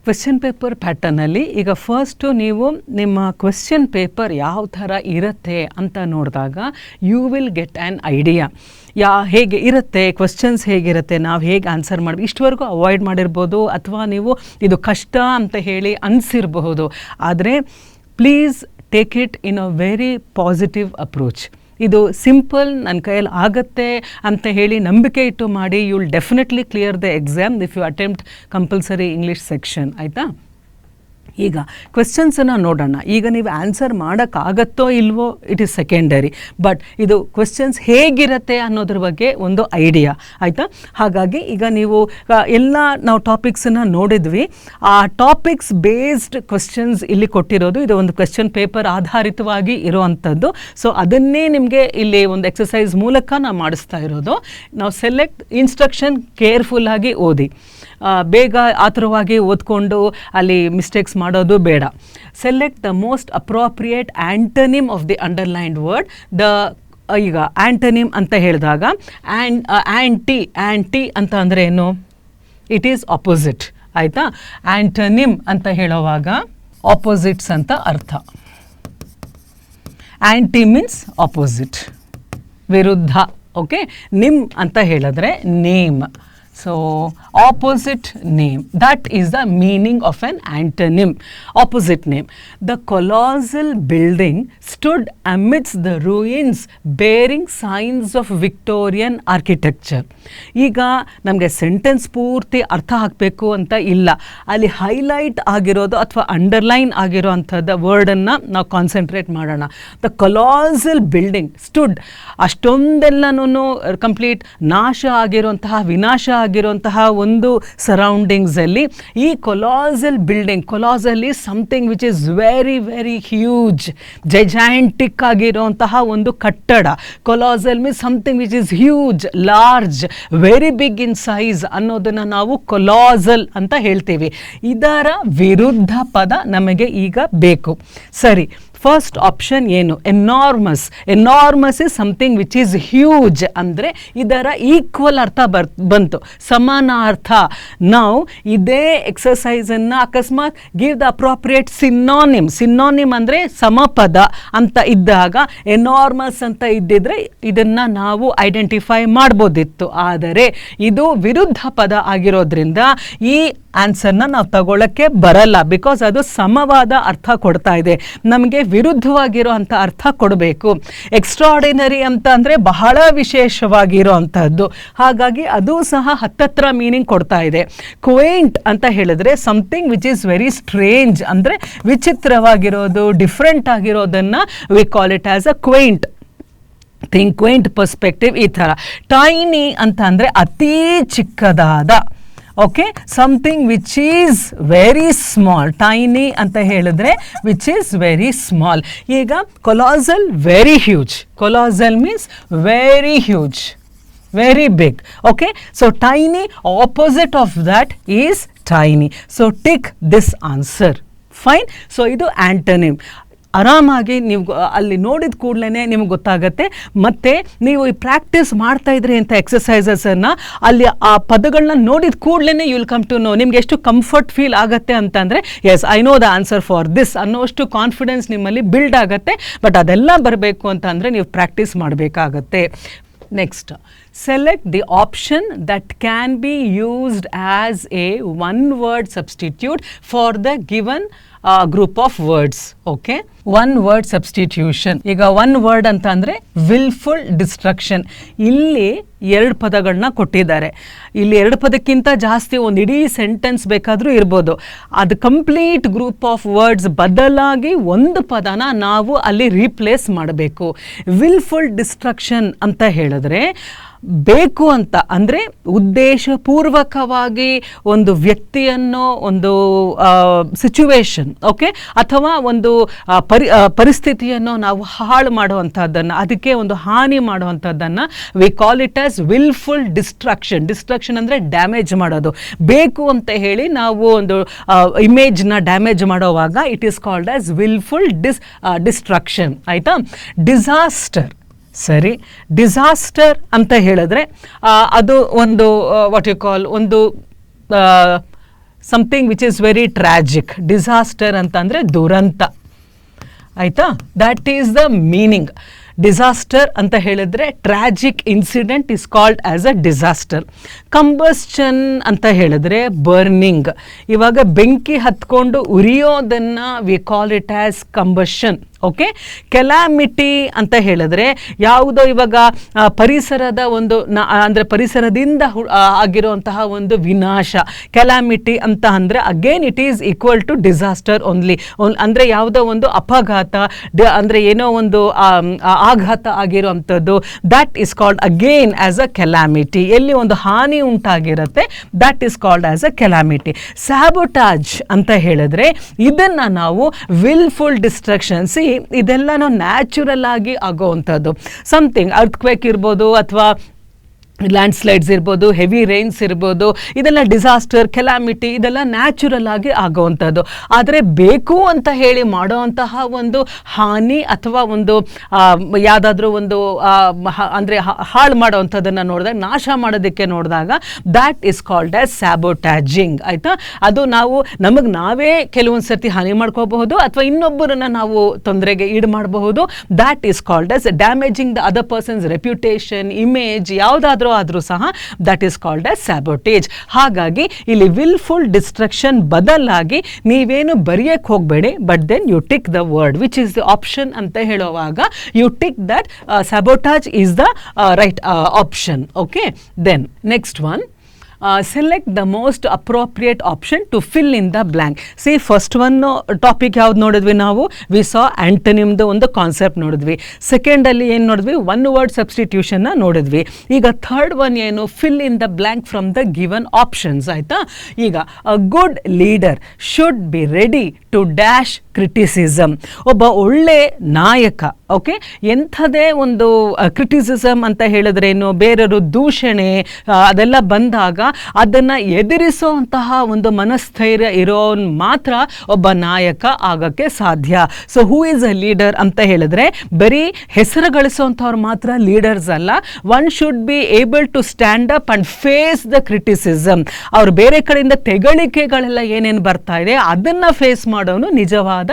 Question paper ಪ್ಯಾಟರ್ನಲ್ಲಿ ಈಗ first ನೀವು ನಿಮ್ಮ ಕ್ವೆಶ್ಚನ್ ಪೇಪರ್ ಯಾವ ಥರ ಇರುತ್ತೆ ಅಂತ ನೋಡಿದಾಗ you will get an idea ಹೇಗೆ ಇರುತ್ತೆ, ಕ್ವೆಶ್ಚನ್ಸ್ ಹೇಗಿರುತ್ತೆ, ನಾವು ಹೇಗೆ ಆನ್ಸರ್ ಮಾಡಿ ಇಷ್ಟವರೆಗೂ ಅವಾಯ್ಡ್ ಮಾಡಿರ್ಬೋದು ಅಥವಾ ನೀವು ಇದು ಕಷ್ಟ ಅಂತ ಹೇಳಿ ಅನಿಸಿರಬಹುದು. ಆದರೆ please take it in a very positive approach. ಇದು ಸಿಂಪಲ್, ನನ್ನ ಕೈಯಲ್ಲಿ ಆಗುತ್ತೆ ಅಂತ ಹೇಳಿ ನಂಬಿಕೆ ಇಟ್ಟು ಮಾಡಿ. You will definitely clear the exam if you attempt compulsory English section. ಆಯಿತಾ? ಈಗ ಕ್ವೆಶ್ಚನ್ಸನ್ನು ನೋಡೋಣ. ಈಗ ನೀವು ಆನ್ಸರ್ ಮಾಡೋಕ್ಕಾಗತ್ತೋ ಇಲ್ವೋ ಇಟ್ ಈಸ್ ಸೆಕೆಂಡರಿ, ಬಟ್ ಇದು ಕ್ವೆಶ್ಚನ್ಸ್ ಹೇಗಿರುತ್ತೆ ಅನ್ನೋದ್ರ ಬಗ್ಗೆ ಒಂದು ಐಡಿಯಾ. ಆಯಿತಾ? ಹಾಗಾಗಿ ಈಗ ನೀವು ಎಲ್ಲ ನಾವು ಟಾಪಿಕ್ಸನ್ನು ನೋಡಿದ್ವಿ. ಆ ಟಾಪಿಕ್ಸ್ ಬೇಸ್ಡ್ ಕ್ವೆಶ್ಚನ್ಸ್ ಇಲ್ಲಿ ಕೊಟ್ಟಿರೋದು. ಇದು ಒಂದು ಕ್ವೆಶ್ಚನ್ ಪೇಪರ್ ಆಧಾರಿತವಾಗಿ ಇರೋವಂಥದ್ದು. ಸೊ ಅದನ್ನೇ ನಿಮಗೆ ಇಲ್ಲಿ ಒಂದು ಎಕ್ಸಸೈಸ್ ಮೂಲಕ ನಾವು ಮಾಡಿಸ್ತಾ ಇರೋದು. ನಾವು ಸೆಲೆಕ್ಟ್ ಇನ್ಸ್ಟ್ರಕ್ಷನ್ ಕೇರ್ಫುಲ್ಲಾಗಿ ಓದಿ, ಬೇಗ ಆತುರವಾಗಿ ಓದ್ಕೊಂಡು ಅಲ್ಲಿ ಮಿಸ್ಟೇಕ್ಸ್ ಮಾಡೋದು ಬೇಡ. Select the most appropriate ಆ್ಯಂಟನಿಮ್ of the underlined word. ಈಗ ಆ್ಯಂಟನಿಮ್ ಅಂತ ಹೇಳಿದಾಗ ಆ್ಯಂಟಿ ಅಂತ ಅಂದರೆ ಏನು? It is opposite. ಆಯಿತಾ? ಆ್ಯಂಟನಿಮ್ ಅಂತ ಹೇಳುವಾಗ ಆಪೋಸಿಟ್ಸ್ ಅಂತ ಅರ್ಥ. ಆ್ಯಂಟಿ ಮೀನ್ಸ್ ಆಪೋಸಿಟ್, ವಿರುದ್ಧ. ಓಕೆ, ನಿಮ್ ಅಂತ ಹೇಳಿದ್ರೆ name. So opposite name, that is the meaning of an antonym. Opposite name. The colossal building stood amidst the ruins bearing signs of Victorian architecture. ಈಗ ನಮಗೆ ಸೆಂಟೆನ್ಸ್ ಪೂರ್ತಿ ಅರ್ಥ ಹಾಕಬೇಕು ಅಂತ ಇಲ್ಲ, ಅಲ್ಲಿ ಹೈಲೈಟ್ ಆಗಿರೋದು ಅಥವಾ ಅಂಡರ್ಲೈನ್ ಆಗಿರೋ ಅಂಥದ್ದು ವರ್ಡನ್ನು ನಾವು ಕಾನ್ಸಂಟ್ರೇಟ್ ಮಾಡೋಣ. ದ ಕೊಲಾಸಲ್ ಬಿಲ್ಡಿಂಗ್ ಸ್ಟುಡ್, ಅಷ್ಟೊಂದೆಲ್ಲನೂ ಕಂಪ್ಲೀಟ್ ನಾಶ ಆಗಿರುವಂತಹ, ವಿನಾಶ ಆಗಿರುವಂತಹ ಒಂದು ಸರೌಂಡಿಂಗ್ಸಲ್ಲಿ ಈ colossal building, colossal is something which is very very huge, gigantic ಆಗಿರುವಂತಹ ಒಂದು ಕಟ್ಟಡ. Colossal means something which is huge, large, very big in size ಅನ್ನೋದನ್ನು ನಾವು ಕೊಲಾಸಲ್ ಅಂತ ಹೇಳ್ತೀವಿ. ಇದರ ವಿರುದ್ಧ ಪದ ನಮಗೆ ಈಗ ಬೇಕು. ಸರಿ, ಫಸ್ಟ್ ಆಪ್ಷನ್ ಏನು? Enormous. Enormous is something which is huge ಅಂದರೆ ಇದರ ಈಕ್ವಲ್ ಅರ್ಥ ಬಂತು, ಸಮಾನಾರ್ಥ. ನಾವು ಇದೇ ಎಕ್ಸಸೈಸನ್ನು ಅಕಸ್ಮಾತ್ give the appropriate synonym. Synonym ಅಂದರೆ ಸಮಪದ ಅಂತ ಇದ್ದಾಗ ಎನಾರ್ಮಸ್ ಅಂತ ಇದ್ದಿದ್ರೆ ಇದನ್ನು ನಾವು ಐಡೆಂಟಿಫೈ ಮಾಡ್ಬೋದಿತ್ತು. ಆದರೆ ಇದು ವಿರುದ್ಧ ಪದ ಆಗಿರೋದ್ರಿಂದ ಈ ಆನ್ಸರ್ನ ನಾವು ತಗೊಳ್ಳೋಕ್ಕೆ ಬರಲ್ಲ, ಬಿಕಾಸ್ ಅದು ಸಮವಾದ ಅರ್ಥ ಕೊಡ್ತಾ ಇದೆ, ನಮಗೆ ವಿರುದ್ಧವಾಗಿರೋ ಅಂಥ ಅರ್ಥ ಕೊಡಬೇಕು. ಎಕ್ಸ್ಟ್ರಾರ್ಡಿನರಿ ಅಂತ ಅಂದರೆ ಬಹಳ ವಿಶೇಷವಾಗಿರೋ ಅಂಥದ್ದು, ಹಾಗಾಗಿ ಅದು ಸಹ ಹತ್ತತ್ರ ಮೀನಿಂಗ್ ಕೊಡ್ತಾ ಇದೆ. ಕ್ವೇಂಟ್ ಅಂತ ಹೇಳಿದ್ರೆ something which is very strange, ಅಂದರೆ ವಿಚಿತ್ರವಾಗಿರೋದು, ಡಿಫ್ರೆಂಟ್ ಆಗಿರೋದನ್ನು we call it as a quaint. Think quaint perspective ಈ ಥರ. ಟೈನಿ ಅಂತ ಅಂದರೆ ಅತೀ ಚಿಕ್ಕದಾದ. Okay, something which is very small. Tiny ಅಂತ ಹೇಳಿದ್ರೆ ವಿಚ್ ಈಸ್ ವೆರಿ ಸ್ಮಾಲ್. ಈಗ colossal very huge. Colossal means very huge, very big. Okay, so tiny opposite of that is tiny. So tick this answer. Fine. So ಇದು antonym. ಆರಾಮಾಗಿ ನೀವು ಅಲ್ಲಿ ನೋಡಿದ ಕೂಡಲೇ ನಿಮ್ಗೆ ಗೊತ್ತಾಗುತ್ತೆ. ಮತ್ತು ನೀವು ಈ ಪ್ರಾಕ್ಟೀಸ್ ಮಾಡ್ತಾಯಿದ್ರಿ ಅಂತ ಎಕ್ಸಸೈಸಸನ್ನು ಅಲ್ಲಿ ಆ ಪದಗಳನ್ನ ನೋಡಿದ ಕೂಡಲೇ you will come to know. ನಿಮ್ಗೆ ಎಷ್ಟು ಕಂಫರ್ಟ್ ಫೀಲ್ ಆಗುತ್ತೆ ಅಂತಂದರೆ yes I know the answer for this ಅನ್ನೋಷ್ಟು ಕಾನ್ಫಿಡೆನ್ಸ್ ನಿಮ್ಮಲ್ಲಿ ಬಿಲ್ಡ್ ಆಗುತ್ತೆ. ಬಟ್ ಅದೆಲ್ಲ ಬರಬೇಕು ಅಂತ ಅಂದರೆ ನೀವು ಪ್ರಾಕ್ಟೀಸ್ ಮಾಡಬೇಕಾಗತ್ತೆ. Next, select the option that can be used as a one-word substitute for the given group of words. Okay, one word substitution. ಈಗ ಒನ್ ವರ್ಡ್ ಅಂತ ಅಂದರೆ ವಿಲ್ಫುಲ್ ಡಿಸ್ಟ್ರಕ್ಷನ್. ಇಲ್ಲಿ ಎರಡು ಪದಗಳನ್ನ ಕೊಟ್ಟಿದ್ದಾರೆ. ಇಲ್ಲಿ ಎರಡು ಪದಕ್ಕಿಂತ ಜಾಸ್ತಿ ಒಂದು ಇಡೀ ಸೆಂಟೆನ್ಸ್ ಬೇಕಾದರೂ ಇರ್ಬೋದು. ಅದು ಕಂಪ್ಲೀಟ್ ಗ್ರೂಪ್ ಆಫ್ ವರ್ಡ್ಸ್ ಬದಲಾಗಿ ಒಂದು ಪದನ ನಾವು ಅಲ್ಲಿ ರೀಪ್ಲೇಸ್ ಮಾಡಬೇಕು. ವಿಲ್ಫುಲ್ ಡಿಸ್ಟ್ರಕ್ಷನ್ ಅಂತ ಹೇಳಿದ್ರೆ ಬೇಕು ಅಂತ ಅಂದರೆ ಉದ್ದೇಶಪೂರ್ವಕವಾಗಿ ಒಂದು ವ್ಯಕ್ತಿಯನ್ನು, ಒಂದು ಸಿಚುವೇಶನ್, ಓಕೆ, ಅಥವಾ ಒಂದು ಪರಿಸ್ಥಿತಿಯನ್ನು ನಾವು ಹಾಳು ಮಾಡುವಂಥದ್ದನ್ನು, ಅದಕ್ಕೆ ಒಂದು ಹಾನಿ ಮಾಡುವಂಥದ್ದನ್ನು we call it as wilful destruction. Destruction ಅಂದರೆ ಡ್ಯಾಮೇಜ್ ಮಾಡೋದು. ಬೇಕು ಅಂತ ಹೇಳಿ ನಾವು ಒಂದು ಇಮೇಜ್ನ ಡ್ಯಾಮೇಜ್ ಮಾಡೋವಾಗ it is called as wilful destruction. ಆಯಿತಾ? ಡಿಸಾಸ್ಟರ್. ಸರಿ, ಡಿಸಾಸ್ಟರ್ ಅಂತ ಹೇಳಿದ್ರೆ ಅದು ಒಂದು ವಾಟ್ ಯು ಕಾಲ್ ಒಂದು something which is very tragic. Disaster ಅಂತಂದರೆ ದುರಂತ, ಆಯಿತಾ? That is the meaning. Disaster ಅಂತ ಹೇಳಿದ್ರೆ tragic incident is called as a disaster. Combustion ಅಂತ ಹೇಳಿದ್ರೆ ಬರ್ನಿಂಗ್. ಇವಾಗ ಬೆಂಕಿ ಹತ್ಕೊಂಡು ಉರಿಯೋದನ್ನು we call it as combustion. Okay. Calamity ಅಂತ ಹೇಳಿದ್ರೆ ಯಾವುದೋ ಇವಾಗ ಪರಿಸರದ ಒಂದು ಅಂದರೆ ಪರಿಸರದಿಂದ ಆಗಿರುವಂತಹ ಒಂದು ವಿನಾಶ. ಕೆಲಾಮಿಟಿ ಅಂತ ಅಂದರೆ again it is equal to disaster only. ಅಂದರೆ ಯಾವುದೋ ಒಂದು ಅಪಘಾತ, ಅಂದರೆ ಏನೋ ಒಂದು ಆಘಾತ ಆಗಿರುವಂಥದ್ದು, that is called again as a calamity. ಎಲ್ಲಿ ಒಂದು ಹಾನಿ ಉಂಟಾಗಿರುತ್ತೆ, that is called as a calamity. Sabotage ಅಂತ ಹೇಳಿದ್ರೆ ಇದನ್ನು ನಾವು ವಿಲ್ಫುಲ್ ಡಿಸ್ಟ್ರಕ್ಷನ್. ಇದೆಲ್ಲನೂ ನ್ಯಾಚುರಲ್ ಆಗಿ ಆಗೋವಂಥದ್ದು. ಸಮಥಿಂಗ್ ಅರ್ಥ್ಕ್ವೇಕ್ ಇರ್ಬೋದು, ಅಥವಾ ಲ್ಯಾಂಡ್ಸ್ಲೈಡ್ಸ್ ಇರ್ಬೋದು, ಹೆವಿ ರೈನ್ಸ್ ಇರ್ಬೋದು, ಇದೆಲ್ಲ ಡಿಸಾಸ್ಟರ್, ಕೆಲಾಮಿಟಿ, ಇದೆಲ್ಲ ನ್ಯಾಚುರಲ್ ಆಗಿ ಆಗೋವಂಥದ್ದು. ಆದರೆ ಬೇಕು ಅಂತ ಹೇಳಿ ಮಾಡೋವಂತಹ ಒಂದು ಹಾನಿ ಅಥವಾ ಒಂದು ಯಾವುದಾದ್ರೂ ಒಂದು ಅಂದರೆ ಹಾಳು ಮಾಡೋವಂಥದ್ದನ್ನು ನೋಡಿದಾಗ, ನಾಶ ಮಾಡೋದಕ್ಕೆ ನೋಡಿದಾಗ, ದ್ಯಾಟ್ ಈಸ್ ಕಾಲ್ಡ್ ಆಸ್ ಸ್ಯಾಬೋಟ್ಯಾಜಿಂಗ್. ಆಯಿತಾ? ಅದು ನಾವು ನಮಗೆ ನಾವೇ ಕೆಲವೊಂದು ಸರ್ತಿ ಹಾನಿ ಮಾಡ್ಕೋಬಹುದು, ಅಥವಾ ಇನ್ನೊಬ್ಬರನ್ನು ನಾವು ತೊಂದರೆಗೆ ಈಡು ಮಾಡಬಹುದು. That is called as damaging the other person's reputation, image, ಯಾವುದಾದ್ರೂ ಆದರೂ ಸಹ that is called as sabotage. ಹಾಗಾಗಿ ಇಲ್ಲಿ ವಿಲ್ಫುಲ್ ಡಿಸ್ಟ್ರಕ್ಷನ್ ಬದಲಾಗಿ ನೀವೇನು ಬರೆಯಕ್ಕೆ ಹೋಗಬೇಡಿ, but then you tick the word which is the option ಅಂತ ಹೇಳುವಾಗ you tick that sabotage is the right option. Okay. Then next one, select the most appropriate option to fill in the blank. See, first one topic ಯಾವ್ದು ನೋಡಿದ್ವಿ ನಾವು? We saw ಆಂಟನಿಮ್ದು ಒಂದು concept ನೋಡಿದ್ವಿ. ಸೆಕೆಂಡಲ್ಲಿ ಏನು ನೋಡಿದ್ವಿ? One word ಸಬ್ಸ್ಟಿಟ್ಯೂಷನ್ನ ನೋಡಿದ್ವಿ. ಈಗ ಥರ್ಡ್ ಒನ್ ಏನು? Fill in the blank from the given options. ಆಯಿತಾ? ಈಗ a good leader should be ready to dash criticism. ಒಬ್ಬ ಒಳ್ಳೆ ನಾಯಕ, ಓಕೆ, ಎಂಥದೇ ಒಂದು ಕ್ರಿಟಿಸಿಸಮ್ ಅಂತ ಹೇಳಿದ್ರೇನು, ಬೇರೆಯವರು ದೂಷಣೆ ಅದೆಲ್ಲ ಬಂದಾಗ ಅದನ್ನು ಎದುರಿಸುವಂತಹ ಒಂದು ಮನಸ್ಥೈರ್ಯ ಇರೋನ್ ಮಾತ್ರ ಒಬ್ಬ ನಾಯಕ ಆಗೋಕ್ಕೆ ಸಾಧ್ಯ. So who is a leader ಅಂತ ಹೇಳಿದ್ರೆ ಬರೀ ಹೆಸರು ಗಳಿಸುವಂಥವ್ರು ಮಾತ್ರ ಲೀಡರ್ಸ್ ಅಲ್ಲ. One should be able to stand up and face the criticism. ಅವ್ರು ಬೇರೆ ಕಡೆಯಿಂದ ತೆಗಳಿಕೆಗಳೆಲ್ಲ ಏನೇನು ಬರ್ತಾ ಇದೆ ಅದನ್ನು ಫೇಸ್ ಮಾಡೋನು ನಿಜವಾದ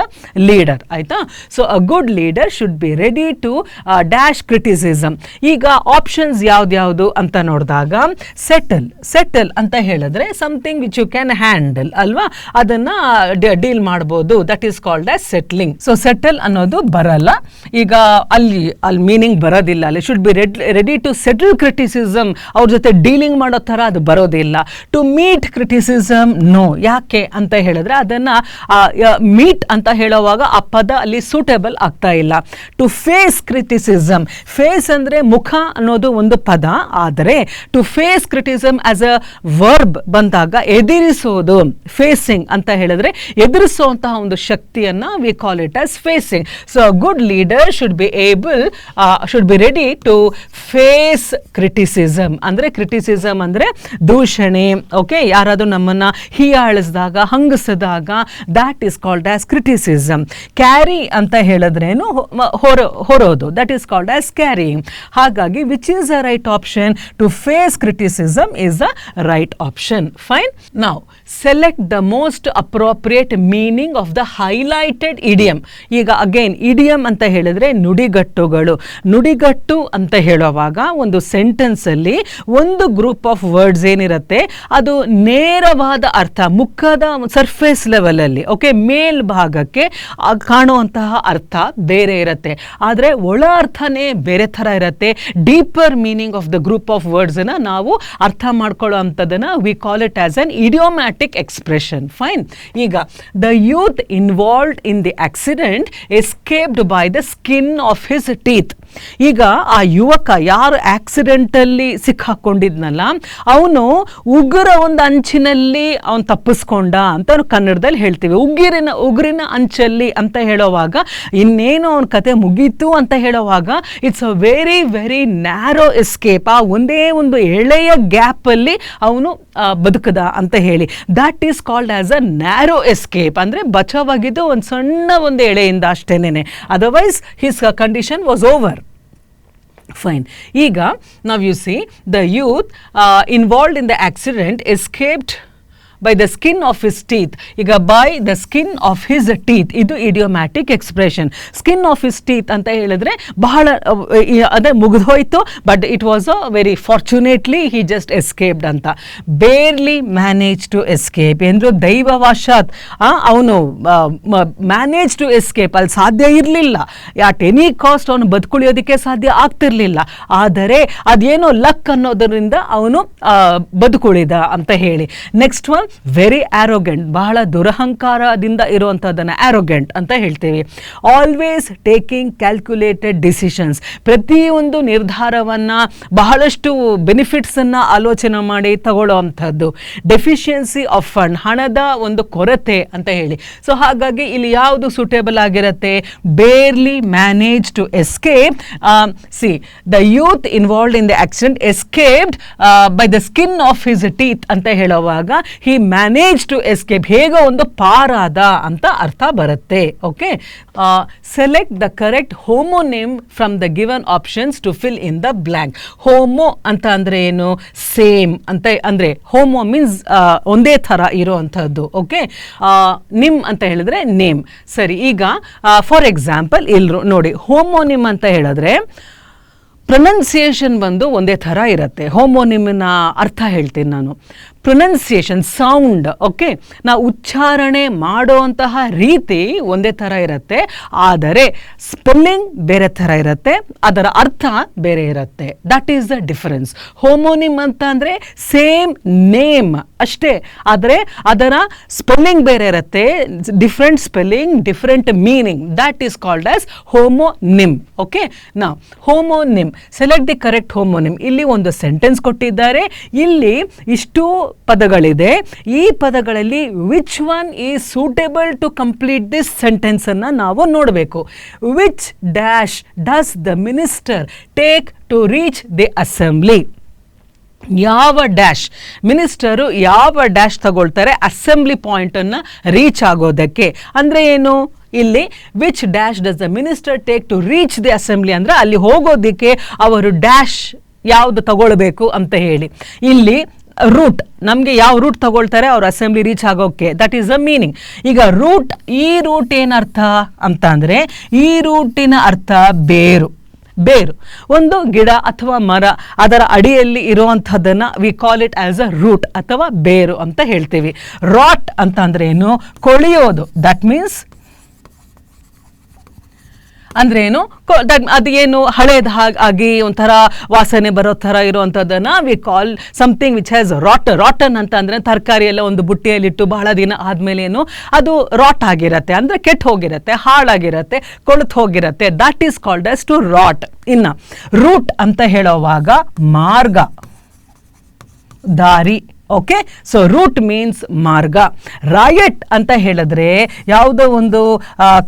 ಲೀಡರ್. ಆಯಿತಾ? So a good leader should be ready to dash criticism. ಈಗ ಆಪ್ಷನ್ಸ್ ಯಾವ್ದ್ಯಾವುದು ಅಂತ ನೋಡಿದಾಗ, ಸೆಟಲ್ ಅಂತ ಹೇಳಿದ್ರೆ something which you can handle ಅಲ್ವಾ, ಅದನ್ನ ಡೀಲ್ ಮಾಡ್ಬೋದು. That is called as settling. ಸೊ ಸೆಟಲ್ ಅನ್ನೋದು ಬರಲ್ಲ. ಈಗ ಅಲ್ಲಿ ಮೀನಿಂಗ್ ಬರೋದಿಲ್ಲ. ಅಲ್ಲಿ should be ready to settle criticism, ಅವ್ರ ಜೊತೆ ಡೀಲಿಂಗ್ ಮಾಡೋ ಥರ ಅದು ಬರೋದಿಲ್ಲ. To meet criticism no. ಯಾಕೆ ಅಂತ ಹೇಳಿದ್ರೆ ಅದನ್ನ ಮೀಟ್ ಅಂತ ಹೇಳುವಾಗ ಆ ಪದ ಅಲ್ಲಿ ಸೂಟೇಬಲ್ ಆಗ್ತಾ ಇಲ್ಲ. ಟು ಫೇಸ್ ಕ್ರಿಟಿಸಿಸಮ್, ಫೇಸ್ ಅಂದ್ರೆ ಮುಖ ಅನ್ನೋದು ಒಂದು ಪದ, ಆದರೆ to face criticism as a verb ಬಂದಾಗ ಎದುರಿಸೋದು, ಫೇಸಿಂಗ್ ಅಂತ ಹೇಳಿದ್ರೆ ಎದುರಿಸುವಂತಹ ಒಂದು ಶಕ್ತಿಯನ್ನ we call it as facing. So good leader should be ready to face criticism. ಅಂದ್ರೆ ಕ್ರಿಟಿಸಿಸಮ್ ಅಂದ್ರೆ ದೂಷಣೆ, ಓಕೆ, ಯಾರಾದ್ರೂ ನಮ್ಮನ್ನ ಹೀಯಾಳಿಸಿದಾಗ, ಹಂಗಸಿದಾಗ, that is called as criticism. Carry ಅಂತ ಹೇಳಿದ್ರೇನು ಹೊರೋದು, that is called as carrying. ಹಾಗಾಗಿ which is a right option? To face criticism is the right option. Fine. Now select the most appropriate meaning of the highlighted idiom. ಈಗ again idiom ಅಂತ ಹೇಳಿದ್ರೆ ನುಡಿಗಟ್ಟುಗಳು. ನುಡಿಗಟ್ಟು ಅಂತ ಹೇಳುವಾಗ ಒಂದು ಸೆಂಟೆನ್ಸ್ ಅಲ್ಲಿ ಒಂದು ಗ್ರೂಪ್ ಆಫ್ ವರ್ಡ್ಸ್ ಏನಿರುತ್ತೆ ಅದು ನೇರವಾದ ಅರ್ಥ, ಮುಖದ ಸರ್ಫೇಸ್ ಲೆವೆಲ್ ಅಲ್ಲಿ, ಓಕೆ, ಮೇಲ್ಭಾಗಕ್ಕೆ ಕಾಣುವಂತಹ ಅರ್ಥ ಬೇರೆ ಇರುತ್ತೆ, ಆದರೆ ಒಳ ಅರ್ಥನೇ ಬೇರೆ ಥರ ಇರುತ್ತೆ. Deeper meaning of the group of words ಅನ್ನ ನಾವು ಅರ್ಥ ಮಾಡ್ಕೊಳ್ಳೋ ಅಂಥದ್ದನ್ನ we call it as an idiomatic expression. Fine. ಈಗ the youth involved in the accident escaped by the skin of his teeth. ಈಗ ಆ ಯುವಕ ಯಾರು ಆಕ್ಸಿಡೆಂಟಲ್ಲಿ ಸಿಕ್ಕಾಕೊಂಡಿದ್ನಲ್ಲ, ಅವನು ಉಗುರ ಒಂದು ಅಂಚಿನಲ್ಲಿ ಅವನು ತಪ್ಪಿಸ್ಕೊಂಡ ಅಂತ ಕನ್ನಡದಲ್ಲಿ ಹೇಳ್ತೀವಿ. ಉಗುರಿನ ಅಂಚಲ್ಲಿ ಅಂತ ಹೇಳುವಾಗ ಇನ್ನೇನು ಅವನ ಕತೆ ಮುಗೀತು ಅಂತ ಹೇಳುವಾಗ it's a very very narrow escape. ಆ ಒಂದೇ ಒಂದು ಎಳೆಯ ಗ್ಯಾಪಲ್ಲಿ ಅವನು ಬದುಕದ ಅಂತ ಹೇಳಿ, that is called as a narrow escape. ಅಂದರೆ ಬಚಾವಾಗಿದ್ದು ಒಂದು ಸಣ್ಣ ಒಂದು ಎಳೆಯಿಂದ ಅಷ್ಟೇನೆ, otherwise his condition was over. Fine. Now you see the youth involved in the accident escaped by the skin of his teeth. ಈಗ by the skin of his teeth ಇದು idiomatic expression. Skin of his teeth ಅಂತ ಹೇಳಿದ್ರೆ ಬಹಳ ಅದೇ ಮುಗಿದೋಯ್ತು, but it was a very fortunately he just escaped ಅಂತ. Barely manage to escape ಎಂದ್ರು ದೈವವಶಾತ್ ಅವನು ಮ್ಯಾನೇಜ್ ಟು ಎಸ್ಕೇಪ್, ಅಲ್ಲಿ ಸಾಧ್ಯ ಇರಲಿಲ್ಲ, ಅಟ್ ಎನಿ ಕಾಸ್ಟ್ ಅವನು ಬದುಕುಳಿಯೋದಕ್ಕೆ ಸಾಧ್ಯ ಆಗ್ತಿರ್ಲಿಲ್ಲ, ಆದರೆ ಅದೇನೋ ಲಕ್ ಅನ್ನೋದರಿಂದ ಅವನು ಬದುಕುಳಿದ ಅಂತ ಹೇಳಿ. ನೆಕ್ಸ್ಟ್ ಒನ್ ವೆರಿ ಆರೋಗೆಂಟ್, ಬಹಳ ದುರಹಂಕಾರದಿಂದ ಇರುವಂಥದ್ದನ್ನು ಆರೋಗೆಂಟ್ ಅಂತ ಹೇಳ್ತೀವಿ. ಆಲ್ವೇಸ್ ಟೇಕಿಂಗ್ ಕ್ಯಾಲ್ಕುಲೇಟೆಡ್ ಡಿಸಿಷನ್ಸ್, ಪ್ರತಿಯೊಂದು ನಿರ್ಧಾರವನ್ನು ಬಹಳಷ್ಟು ಬೆನಿಫಿಟ್ಸನ್ನು ಆಲೋಚನೆ ಮಾಡಿ ತಗೊಳ್ಳೋ ಅಂಥದ್ದು. ಡೆಫಿಷಿಯನ್ಸಿ ಆಫ್ ಫಂಡ್, ಹಣದ ಒಂದು ಕೊರತೆ ಅಂತ ಹೇಳಿ. ಸೊ ಹಾಗಾಗಿ ಇಲ್ಲಿ ಯಾವುದು ಸೂಟೇಬಲ್ ಆಗಿರುತ್ತೆ? Barely manage to escape. C the youth involved in the accident escaped by the skin of his teeth ಅಂತ ಹೇಳುವಾಗ ಹಿ ಮ್ಯಾನೇಜ್ ಟು ಎಸ್ಕೇಪ್, ಹೇಗೋ ಒಂದು ಪಾರಾದ ಅಂತ ಅರ್ಥ ಬರುತ್ತೆ. Okay, select the correct homonym from the given options to fill in the blank. Homo ಅಂತ ಅಂದರೆ ಏನು? ಸೇಮ್ ಅಂತ ಅಂದರೆ ಹೋಮೋ ಮೀನ್ಸ್ ಒಂದೇ ಥರ ಇರೋವಂಥದ್ದು. ಓಕೆ, ನಿಮ್ ಅಂತ ಹೇಳಿದ್ರೆ ನೇಮ್. ಸರಿ, ಈಗ ಫಾರ್ ಎಕ್ಸಾಂಪಲ್ ಇಲ್ರು ನೋಡಿ, ಹೋಮೋನಿಮ್ ಅಂತ ಹೇಳಿದ್ರೆ ಪ್ರೊನೌನ್ಸಿಯೇಷನ್ ಬಂದು ಒಂದೇ ಥರ ಇರುತ್ತೆ. ಹೋಮೋನಿಮ್ನ ಅರ್ಥ ಹೇಳ್ತೀನಿ ನಾನು. ಪ್ರೊನೌನ್ಸಿಯೇಷನ್ ಸೌಂಡ್, ಓಕೆ, ನಾವು ಉಚ್ಚಾರಣೆ ಮಾಡುವಂತಹ ರೀತಿ ಒಂದೇ ಥರ ಇರುತ್ತೆ, ಆದರೆ ಸ್ಪೆಲ್ಲಿಂಗ್ ಬೇರೆ ಥರ ಇರುತ್ತೆ, ಅದರ ಅರ್ಥ ಬೇರೆ ಇರುತ್ತೆ. That is the difference. Homonym ಅಂತ ಅಂದರೆ ಸೇಮ್ ನೇಮ್ ಅಷ್ಟೇ, ಆದರೆ ಅದರ ಸ್ಪೆಲ್ಲಿಂಗ್ ಬೇರೆ ಇರುತ್ತೆ, different spelling, different meaning. That is called as homonym. Okay, ನಾವು homonym, select the correct homonym. ಇಲ್ಲಿ ಒಂದು ಸೆಂಟೆನ್ಸ್ ಕೊಟ್ಟಿದ್ದಾರೆ, ಇಲ್ಲಿ ಇಷ್ಟು ಪದಗಳಿದೆ. ಈ ಪದಗಳಲ್ಲಿ which one is suitable to complete this sentence ಅನ್ನು ನಾವು ನೋಡಬೇಕು. Which dash does the minister take to reach the assembly? ಯಾವ ಡ್ಯಾಶ್ ಮಿನಿಸ್ಟರು ಯಾವ ಡ್ಯಾಶ್ ತಗೊಳ್ತಾರೆ ಅಸೆಂಬ್ಲಿ ಪಾಯಿಂಟನ್ನು ರೀಚ್ ಆಗೋದಕ್ಕೆ? ಅಂದರೆ ಏನು? ಇಲ್ಲಿ which dash does the minister take to reach the assembly ಅಂದರೆ ಅಲ್ಲಿ ಹೋಗೋದಕ್ಕೆ ಅವರು ಡ್ಯಾಶ್ ಯಾವುದು ತಗೊಳ್ಬೇಕು ಅಂತ ಹೇಳಿ. ಇಲ್ಲಿ ರೂಟ್, ನಮಗೆ ಯಾವ ರೂಟ್ ತಗೊಳ್ತಾರೆ ಅವ್ರು ಅಸೆಂಬ್ಲಿ ರೀಚ್ ಆಗೋಕ್ಕೆ, ದಟ್ ಈಸ್ ದ ಮೀನಿಂಗ್. ಈಗ ರೂಟ್, ಈ ರೂಟ್ ಏನರ್ಥ ಅಂತ ಅಂದರೆ ಈ ರೂಟಿನ ಅರ್ಥ ಬೇರು. ಬೇರು ಒಂದು ಗಿಡ ಅಥವಾ ಮರ, ಅದರ ಅಡಿಯಲ್ಲಿ ಇರುವಂಥದ್ದನ್ನು we call it as a root ಅಥವಾ ಬೇರು ಅಂತ ಹೇಳ್ತೀವಿ. ರಾಟ್ ಅಂತ ಅಂದರೆ ಏನು? ಕೊಳೆಯೋದು. ದಟ್ ಮೀನ್ಸ್ ಅಂದ್ರೆ ಏನು? ಅದು ಏನು ಹಳೇದು ಆಗಿ ಒಂಥರ ವಾಸನೆ ಬರೋ ಥರ ಇರುವಂಥದ್ದನ್ನು we call something which has rotten ಅಂತ ಅಂದರೆ ತರಕಾರಿ ಎಲ್ಲ ಒಂದು ಬುಟ್ಟಿಯಲ್ಲಿಟ್ಟು ಬಹಳ ದಿನ ಆದಮೇಲೆ ಏನು ಅದು ರಾಟ್ ಆಗಿರುತ್ತೆ, ಅಂದರೆ ಕೆಟ್ಟು ಹೋಗಿರುತ್ತೆ, ಹಾಳಾಗಿರುತ್ತೆ, ಕೊಳೆತು ಹೋಗಿರುತ್ತೆ. That is called as to rot. ಇನ್ನು ರೂಟ್ ಅಂತ ಹೇಳುವಾಗ ಮಾರ್ಗ, ದಾರಿ. ಓಕೆ, ಸೊ ರೂಟ್ ಮೀನ್ಸ್ ಮಾರ್ಗ. ರಾಯಟ್ ಅಂತ ಹೇಳಿದ್ರೆ ಯಾವುದೋ ಒಂದು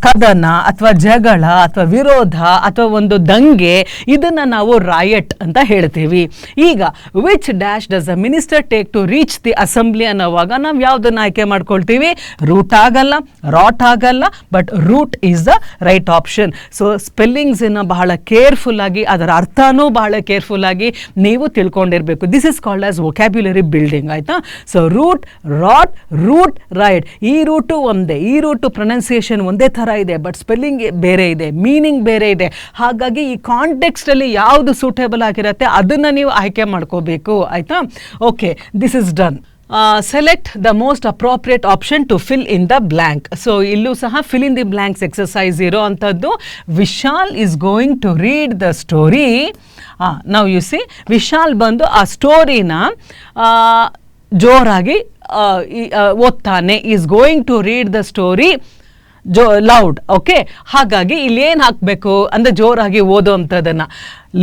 ಕದನ ಅಥವಾ ಜಗಳ ಅಥವಾ ವಿರೋಧ ಅಥವಾ ಒಂದು ದಂಗೆ, ಇದನ್ನು ನಾವು ರಾಯಟ್ ಅಂತ ಹೇಳ್ತೀವಿ. ಈಗ which dash does the minister take to reach the assembly ಅನ್ನೋವಾಗ ನಾವು ಯಾವುದನ್ನು ಆಯ್ಕೆ ಮಾಡ್ಕೊಳ್ತೀವಿ? ರೂಟ್ ಆಗಲ್ಲ, ರಾಟ್ ಆಗಲ್ಲ, but root is the right option. So ಸ್ಪೆಲ್ಲಿಂಗ್ಸನ್ನು ಬಹಳ ಕೇರ್ಫುಲ್ ಆಗಿ, ಅದರ ಅರ್ಥನೂ ಬಹಳ ಕೇರ್ಫುಲ್ ಆಗಿ ನೀವು ತಿಳ್ಕೊಂಡಿರಬೇಕು. This is called as vocabulary building. ಆಯ್ತಾ? So root, rot, root, right, ಈ ರೂಟು ಒಂದೇ, ಈ ರೂಟು ಪ್ರೊನೌನ್ಸಿಯೇಷನ್ ಒಂದೇ ಥರ ಇದೆ, ಬಟ್ ಸ್ಪೆಲ್ಲಿಂಗ್ ಬೇರೆ ಇದೆ, ಮೀನಿಂಗ್ ಬೇರೆ ಇದೆ. ಹಾಗಾಗಿ ಈ ಕಾಂಟೆಕ್ಸ್ಟಲ್ಲಿ ಯಾವುದು ಸೂಟೇಬಲ್ ಆಗಿರುತ್ತೆ ಅದನ್ನು ನೀವು ಆಯ್ಕೆ ಮಾಡ್ಕೋಬೇಕು. ಆಯಿತಾ? Okay, this is done. Select the most appropriate option to fill in the blank. So ಇಲ್ಲೂ ಸಹ fill in the blanks exercise ಇರೋ ಅಂಥದ್ದು. Vishal is going to read the story. ನಾವು ಯು ಸಿ, ವಿಶಾಲ್ ಬಂದು ಆ ಸ್ಟೋರಿನ ಜೋರಾಗಿ ಓದ್ತಾನೆ. Is going to read the story loud. Okay, ಹಾಗಾಗಿ ಇಲ್ಲಿ ಏನು ಹಾಕಬೇಕು ಅಂದರೆ ಜೋರಾಗಿ ಓದುವಂಥದ್ದನ್ನು.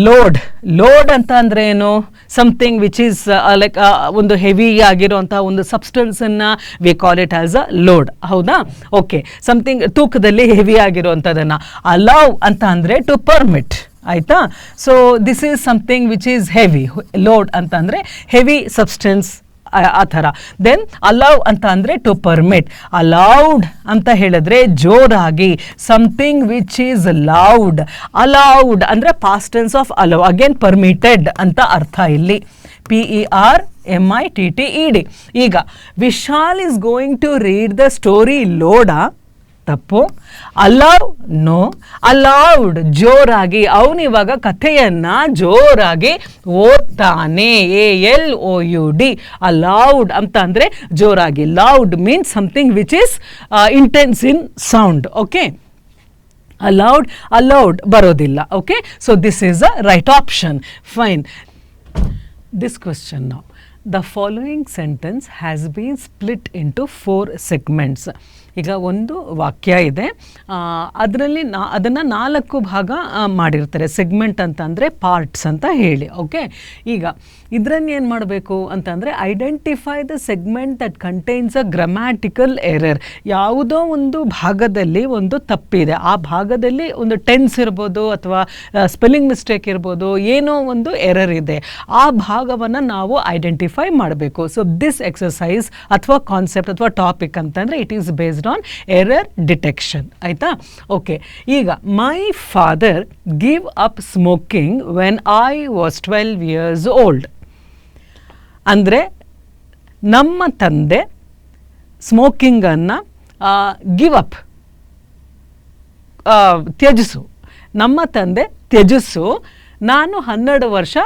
ಲೋಡ್, ಲೋಡ್ ಅಂತ ಅಂದರೆ ಏನು? ಸಮಥಿಂಗ್ ವಿಚ್ ಈಸ್ ಲೈಕ್ ಒಂದು ಹೆವಿ ಆಗಿರುವಂಥ ಒಂದು ಸಬ್ಸ್ಟೆನ್ಸನ್ನು we call it as a load. ಹೌದಾ? ಓಕೆ, ಸಮಥಿಂಗ್ ತೂಕದಲ್ಲಿ ಹೆವಿ ಆಗಿರುವಂಥದ್ದನ್ನು. ಅಲೌವ್ ಅಂತ ಅಂದರೆ ಟು ಪರ್ಮಿಟ್. ಆಯಿತಾ? So this is something which is heavy. Load ಅಂತ ಅಂದರೆ ಹೆವಿ ಸಬ್ಸ್ಟೆನ್ಸ್ ಆ ಥರ. ದೆನ್ ಅಲೌವ್ ಅಂತ ಅಂದರೆ ಟು ಪರ್ಮಿಟ್. ಅಲೌಡ್ ಅಂತ ಹೇಳಿದ್ರೆ ಜೋರಾಗಿ, something which is loud. Aloud ಅಂದರೆ past tense of allow, again permitted ಅಂತ ಅರ್ಥ ಇಲ್ಲಿ. PERMITTED. ಈಗ Vishal is going to read the story load, ತಪ್ಪು. Allow, no. ಅಲೌಡ್, ಜೋರಾಗಿ, ಅವನಿವಾಗ ಕಥೆಯನ್ನ ಜೋರಾಗಿ ಓದ್ತಾನೆ. ALOUD, ಅಲೌಡ್ ಅಂತ ಅಂದರೆ ಜೋರಾಗಿ. Loud means something which is intense in sound. Okay, aloud ಬರೋದಿಲ್ಲ. Okay, so this is a right option. Fine. This question now. The following sentence has been split into 4 segments. ಈಗ ಒಂದು ವಾಕ್ಯ ಇದೆ, ಅದರಲ್ಲಿ ಅದನ್ನು 4 ಭಾಗ ಮಾಡಿರ್ತಾರೆ. ಸೆಗ್ಮೆಂಟ್ ಅಂತ ಅಂದರೆ ಪಾರ್ಟ್ಸ್ ಅಂತ ಹೇಳಿ. ಓಕೆ, ಈಗ ಇದರನ್ನು ಏನು ಮಾಡಬೇಕು ಅಂತಂದರೆ identify the segment that contains a grammatical error. ಯಾವುದೋ ಒಂದು ಭಾಗದಲ್ಲಿ ಒಂದು ತಪ್ಪಿದೆ, ಆ ಭಾಗದಲ್ಲಿ ಒಂದು ಟೆನ್ಸ್ ಇರ್ಬೋದು ಅಥವಾ ಸ್ಪೆಲ್ಲಿಂಗ್ ಮಿಸ್ಟೇಕ್ ಇರ್ಬೋದು, ಏನೋ ಒಂದು ಎರರ್ ಇದೆ, ಆ ಭಾಗವನ್ನು ನಾವು ಐಡೆಂಟಿಫೈ ಮಾಡಬೇಕು. ಸೊ ದಿಸ್ ಎಕ್ಸಸೈಸ್ ಅಥವಾ ಕಾನ್ಸೆಪ್ಟ್ ಅಥವಾ ಟಾಪಿಕ್ ಅಂತಂದರೆ it is based on error detection. ಆಯಿತಾ? ಓಕೆ, ಈಗ my father give up smoking when I was 12 years old. ಅಂದರೆ ನಮ್ಮ ತಂದೆ ಸ್ಮೋಕಿಂಗನ್ನು ಗಿವ್ ಅಪ್, ತ್ಯಜಿಸು, ನಮ್ಮ ತಂದೆ ತ್ಯಜಿಸು, ನಾನು 12 ವರ್ಷ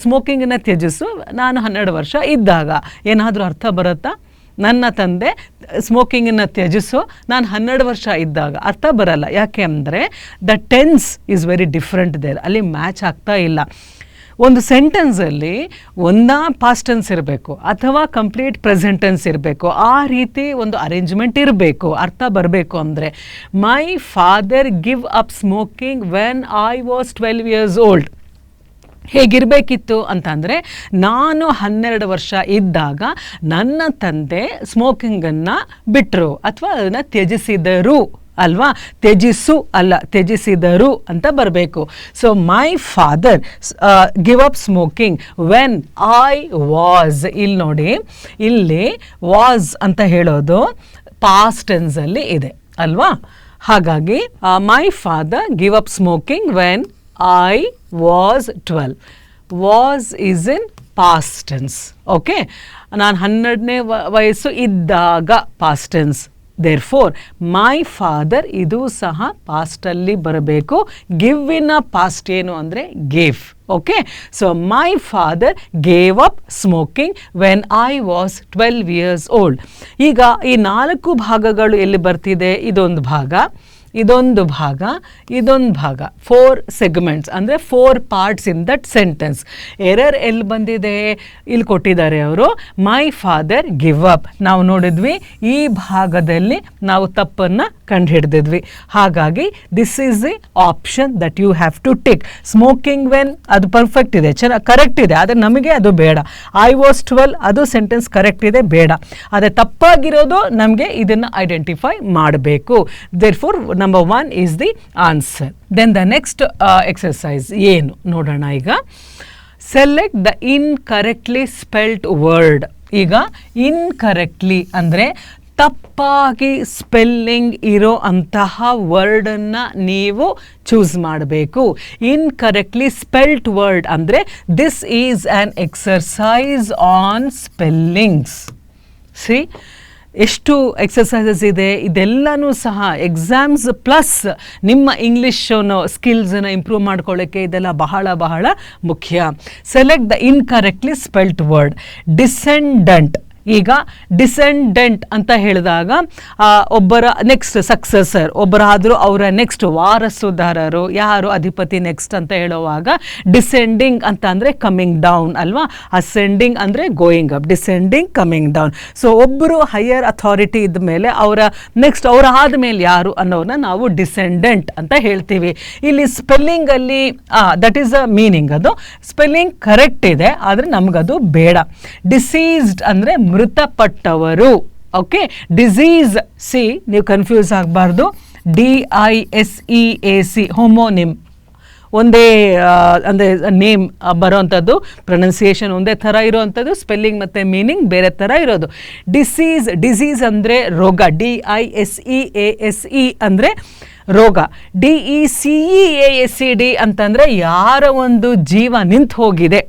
ಸ್ಮೋಕಿಂಗನ್ನು ತ್ಯಜಿಸು, ನಾನು 12 ವರ್ಷ ಇದ್ದಾಗ. ಏನಾದರೂ ಅರ್ಥ ಬರುತ್ತಾ? ನನ್ನ ತಂದೆ ಸ್ಮೋಕಿಂಗನ್ನು ತ್ಯಜಿಸು, ನಾನು 12 ವರ್ಷ ಇದ್ದಾಗ. ಅರ್ಥ ಬರಲ್ಲ. ಯಾಕೆ ಅಂದರೆ the tense is very different there, ಅಲ್ಲಿ ಮ್ಯಾಚ್ ಆಗ್ತಾ ಇಲ್ಲ. ಒಂದು ಸೆಂಟೆನ್ಸಲ್ಲಿ ಒಂದಾ ಪಾಸ್ಟ್ ಟೆನ್ಸ್ ಇರಬೇಕು ಅಥವಾ ಕಂಪ್ಲೀಟ್ ಪ್ರೆಸೆಂಟ್ ಟೆನ್ಸ್ ಇರಬೇಕು, ಆ ರೀತಿ ಒಂದು ಅರೇಂಜ್ಮೆಂಟ್ ಇರಬೇಕು, ಅರ್ಥ ಬರಬೇಕು. ಅಂದರೆ my father give up smoking when I was 12 years old. ಹೇಗಿರಬೇಕಿತ್ತು ಅಂತಂದರೆ, ನಾನು 12 ವರ್ಷ ಇದ್ದಾಗ ನನ್ನ ತಂದೆ ಸ್ಮೋಕಿಂಗನ್ನು ಬಿಟ್ಟರು ಅಥವಾ ಅದನ್ನು ತ್ಯಜಿಸಿದರು ಅಲ್ವಾ? ತ್ಯಜಿಸು ಅಲ್ಲ, ತ್ಯಜಿಸಿದರು ಅಂತ ಬರಬೇಕು. So my father give up smoking when I was. ಇಲ್ಲಿ ನೋಡಿ, ಇಲ್ಲಿ ವಾಸ್ ಅಂತ ಹೇಳೋದು ಪಾಸ್ಟ್ ಟೆನ್ಸಲ್ಲಿ ಇದೆ ಅಲ್ವಾ? ಹಾಗಾಗಿ my father give up smoking when I was 12. Was is in past tense. Okay, ನಾನು 12ನೇ ವಯಸ್ಸು ಇದ್ದಾಗ past tense. Therefore my father ಇದು ಸಹ ಪಾಸ್ಟಲ್ಲಿ ಬರಬೇಕು. ಗಿವ್ವಿನ ಪಾಸ್ಟ್ ಏನು ಅಂದರೆ gave. Okay, so my father gave up smoking when I was 12 years old. ಈಗ ಈ 4 ಭಾಗಗಳು ಎಲ್ಲಿ ಬರ್ತಿದೆ? ಇದೊಂದು ಭಾಗ, ಇದೊಂದು ಭಾಗ, ಇದೊಂದು ಭಾಗ. 4 ಸೆಗ್ಮೆಂಟ್ಸ್ ಅಂದರೆ 4 parts in that sentence. Error ಎಲ್ಲಿ ಬಂದಿದೆ? ಇಲ್ಲಿ ಕೊಟ್ಟಿದ್ದಾರೆ ಅವರು, ಮೈ ಫಾದರ್ ಗಿವ್ ಅಪ್. ನಾವು ನೋಡಿದ್ವಿ ಈ ಭಾಗದಲ್ಲಿ ನಾವು ತಪ್ಪನ್ನು ಕಂಡುಹಿಡಿದಿದ್ವಿ. ಹಾಗಾಗಿ this is the option that you have to tick. Smoking when ಅದು ಪರ್ಫೆಕ್ಟ್ ಇದೆ, ಚೆನ್ನಾಗಿ ಕರೆಕ್ಟ್ ಇದೆ, ಆದರೆ ನಮಗೆ ಅದು ಬೇಡ. ಐ ವಾಸ್ 12 ಅದು ಸೆಂಟೆನ್ಸ್ ಕರೆಕ್ಟ್ ಇದೆ, ಬೇಡ. ಆದರೆ ತಪ್ಪಾಗಿರೋದು ನಮಗೆ ಇದನ್ನು ಐಡೆಂಟಿಫೈ ಮಾಡಬೇಕು. Therefore number 1 is the answer. Then the next exercise ಏನು ನೋಡೋಣ. ಈಗ select the incorrectly spelled word. ಈಗ ಇನ್ಕರೆಕ್ಟ್ಲಿ ಅಂದರೆ ತಪ್ಪಾಗಿ ಸ್ಪೆಲ್ಲಿಂಗ್ ಇರೋ ಅಂತಹ ವರ್ಡನ್ನು ನೀವು ಚೂಸ್ ಮಾಡಬೇಕು. ಇನ್ಕರೆಕ್ಟ್ಲಿ ಸ್ಪೆಲ್ಡ್ ವರ್ಡ್ ಅಂದರೆ this is an exercise on spellings. See ಎಷ್ಟು ಎಕ್ಸಸೈಸಸ್ ಇದೆ, ಇದೆಲ್ಲನೂ ಸಹ ಎಕ್ಸಾಮ್ಸ್ ಪ್ಲಸ್ ನಿಮ್ಮ ಇಂಗ್ಲೀಷನ್ನು ಸ್ಕಿಲ್ಸನ್ನು ಇಂಪ್ರೂವ್ ಮಾಡ್ಕೊಳ್ಳೋಕ್ಕೆ ಇದೆಲ್ಲ ಬಹಳ ಬಹಳ ಮುಖ್ಯ. Select the incorrectly spelled word. Descendant. ಈಗ ಡಿಸೆಂಡೆಂಟ್ ಅಂತ ಹೇಳಿದಾಗ ಒಬ್ಬರ ನೆಕ್ಸ್ಟ್ ಸಕ್ಸೆಸರ್ ಒಬ್ಬರಾದರೂ ಅವರ ನೆಕ್ಸ್ಟ್ ವಾರಸುದಾರರು ಯಾರು, ಅಧಿಪತಿ ನೆಕ್ಸ್ಟ್ ಅಂತ ಹೇಳುವಾಗ ಡಿಸೆಂಡಿಂಗ್ ಅಂತ ಅಂದರೆ ಕಮಿಂಗ್ ಡೌನ್ ಅಲ್ವಾ? ಅಸೆಂಡಿಂಗ್ ಅಂದರೆ going up, descending coming down. So ಒಬ್ಬರು ಹೈಯರ್ ಅಥಾರಿಟಿ ಇದ್ದ ಮೇಲೆ ಅವರ ನೆಕ್ಸ್ಟ್ ಅವರ ಆದಮೇಲೆ ಯಾರು ಅನ್ನೋರನ್ನ ನಾವು ಡಿಸೆಂಡೆಂಟ್ ಅಂತ ಹೇಳ್ತೀವಿ. ಇಲ್ಲಿ ಸ್ಪೆಲ್ಲಿಂಗಲ್ಲಿ ದಟ್ ಈಸ್ ಅ ಮೀನಿಂಗ್, ಅದು ಸ್ಪೆಲ್ಲಿಂಗ್ ಕರೆಕ್ಟ್ ಇದೆ ಆದರೆ ನಮಗದು ಬೇಡ. ಡಿಸೀಸ್ಡ್ ಅಂದರೆ ಮೃತಪಟ್ಟವರು. ಓಕೆ, ಡಿಸೀಸ್ ಸಿ ನೀವು ಕನ್ಫ್ಯೂಸ್ ಆಗಬಾರ್ದು. DISEAC ಹೋಮೋನಿಮ್, ಒಂದೇ ಅಂದರೆ ನೇಮ್ ಬರೋವಂಥದ್ದು, ಪ್ರೊನೌನ್ಸಿಯೇಷನ್ ಒಂದೇ ಥರ ಇರೋವಂಥದ್ದು, ಸ್ಪೆಲ್ಲಿಂಗ್ ಮತ್ತು ಮೀನಿಂಗ್ ಬೇರೆ ಥರ ಇರೋದು. ಡಿಸೀಸ್ ಅಂದರೆ ರೋಗ. DISEASE ಅಂದರೆ ರೋಗ. DECEASED ಅಂತಂದರೆ ಯಾರ ಒಂದು ಜೀವ ನಿಂತು ಹೋಗಿದೆ,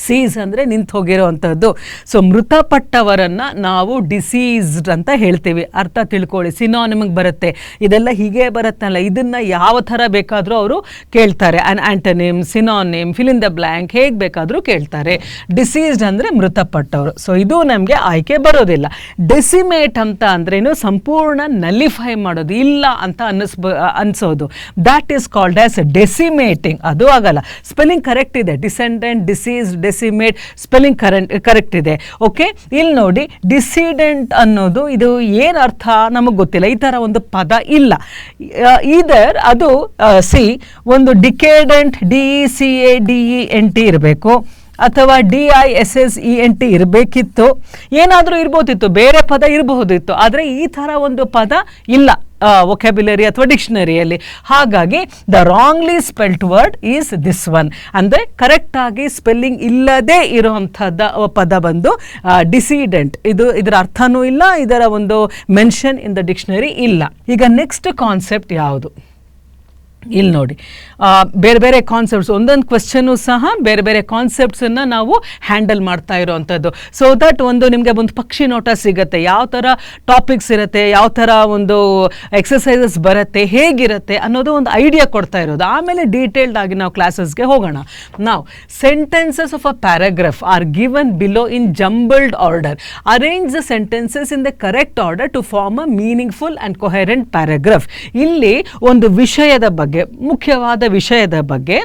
ಸೀಸ್ ಅಂದರೆ ನಿಂತು ಹೋಗಿರೋವಂಥದ್ದು. ಸೊ ಮೃತಪಟ್ಟವರನ್ನು ನಾವು ಡಿಸೀಸ್ಡ್ ಅಂತ ಹೇಳ್ತೀವಿ. ಅರ್ಥ ತಿಳ್ಕೊಳ್ಳಿ, ಸಿನಾನಿಮಿಗೆ ಬರುತ್ತೆ, ಇದೆಲ್ಲ ಹೀಗೆ ಬರುತ್ತಲ್ಲ, ಇದನ್ನು ಯಾವ ಥರ ಬೇಕಾದರೂ ಅವರು ಕೇಳ್ತಾರೆ. ಆ್ಯಂಟನಿಮ್, synonym, fill in the blank ಹೇಗೆ ಬೇಕಾದರೂ ಕೇಳ್ತಾರೆ. ಡಿಸೀಸ್ಡ್ ಅಂದರೆ ಮೃತಪಟ್ಟವರು. ಸೊ ಇದು ನಮಗೆ ಆಯ್ಕೆ ಬರೋದಿಲ್ಲ. ಡೆಸಿಮೇಟ್ ಅಂತ ಅಂದ್ರೇನು, ಸಂಪೂರ್ಣ ನಲಿಫೈ ಮಾಡೋದು, ಇಲ್ಲ ಅಂತ ಅನಿಸೋದು. That is called as decimating. ಅದು ಆಗಲ್ಲ. ಸ್ಪೆಲ್ಲಿಂಗ್ ಕರೆಕ್ಟ್ ಇದೆ, descendant, deceased, decimate, spelling correct ಇದೆ. ಓಕೆ, ಇಲ್ಲಿ ನೋಡಿ, ಡಿಸಿಡೆಂಟ್ ಅನ್ನೋದು ಇದು ಏನು ಅರ್ಥ ನಮಗೆ ಗೊತ್ತಿಲ್ಲ, ಈ ಥರ ಒಂದು ಪದ ಇಲ್ಲ. ಇದರ್ ಅದು ಒಂದು ಡಿಕೇಡೆಂಟ್, DECADENT ಇರಬೇಕು, ಅಥವಾ DISSENT ಇರಬೇಕಿತ್ತು, ಏನಾದರೂ ಇರ್ಬೋದಿತ್ತು, ಬೇರೆ ಪದ ಇರಬಹುದಿತ್ತು. ಆದರೆ ಈ ಥರ ಒಂದು ಪದ ಇಲ್ಲ ವೊಕ್ಯಾಬ್ಯುಲರಿ ಅಥವಾ ಡಿಕ್ಷನರಿಯಲ್ಲಿ. ಹಾಗಾಗಿ the wrongly spelt word is this one. ಅಂದರೆ ಕರೆಕ್ಟಾಗಿ ಸ್ಪೆಲ್ಲಿಂಗ್ ಇಲ್ಲದೆ ಇರುವಂಥದ್ದು ಪದ ಬಂದು ಡಿಸಿಡೆಂಟ್. ಇದರ ಅರ್ಥನೂ ಇಲ್ಲ, ಇದರ ಒಂದು ಮೆನ್ಷನ್ ಇನ್ ದ ಡಿಕ್ಷನರಿ ಇಲ್ಲ. ಈಗ ನೆಕ್ಸ್ಟ್ ಕಾನ್ಸೆಪ್ಟ್ ಯಾವುದು? ಇಲ್ಲಿ ನೋಡಿ, ಬೇರೆ ಬೇರೆ ಕಾನ್ಸೆಪ್ಟ್ಸ್, ಒಂದೊಂದು ಕ್ವೆಶ್ಚನ್ನು ಸಹ ಬೇರೆ ಬೇರೆ ಕಾನ್ಸೆಪ್ಟ್ಸನ್ನು ನಾವು ಹ್ಯಾಂಡಲ್ ಮಾಡ್ತಾ ಇರೋವಂಥದ್ದು. ಸೊ ದಟ್ ಒಂದು ನಿಮಗೆ ಒಂದು ಪಕ್ಷಿ ನೋಟ ಸಿಗುತ್ತೆ, ಯಾವ ಥರ ಟಾಪಿಕ್ಸ್ ಇರುತ್ತೆ, ಯಾವ ಥರ ಒಂದು ಎಕ್ಸಸೈಸಸ್ ಬರುತ್ತೆ, ಹೇಗಿರುತ್ತೆ ಅನ್ನೋದು ಒಂದು ಐಡಿಯಾ ಕೊಡ್ತಾ ಇರೋದು. ಆಮೇಲೆ ಡೀಟೇಲ್ಡ್ ಆಗಿ ನಾವು ಕ್ಲಾಸಸ್ಗೆ ಹೋಗೋಣ. ನಾವು sentences of a paragraph are given below in jumbled order. Arrange the sentences in the correct order to form a meaningful and coherent paragraph. ಇಲ್ಲಿ ಒಂದು ವಿಷಯದ ಬಗ್ಗೆ, ಮುಖ್ಯವಾದ ವಿಷಯದ ಬಗ್ಗೆ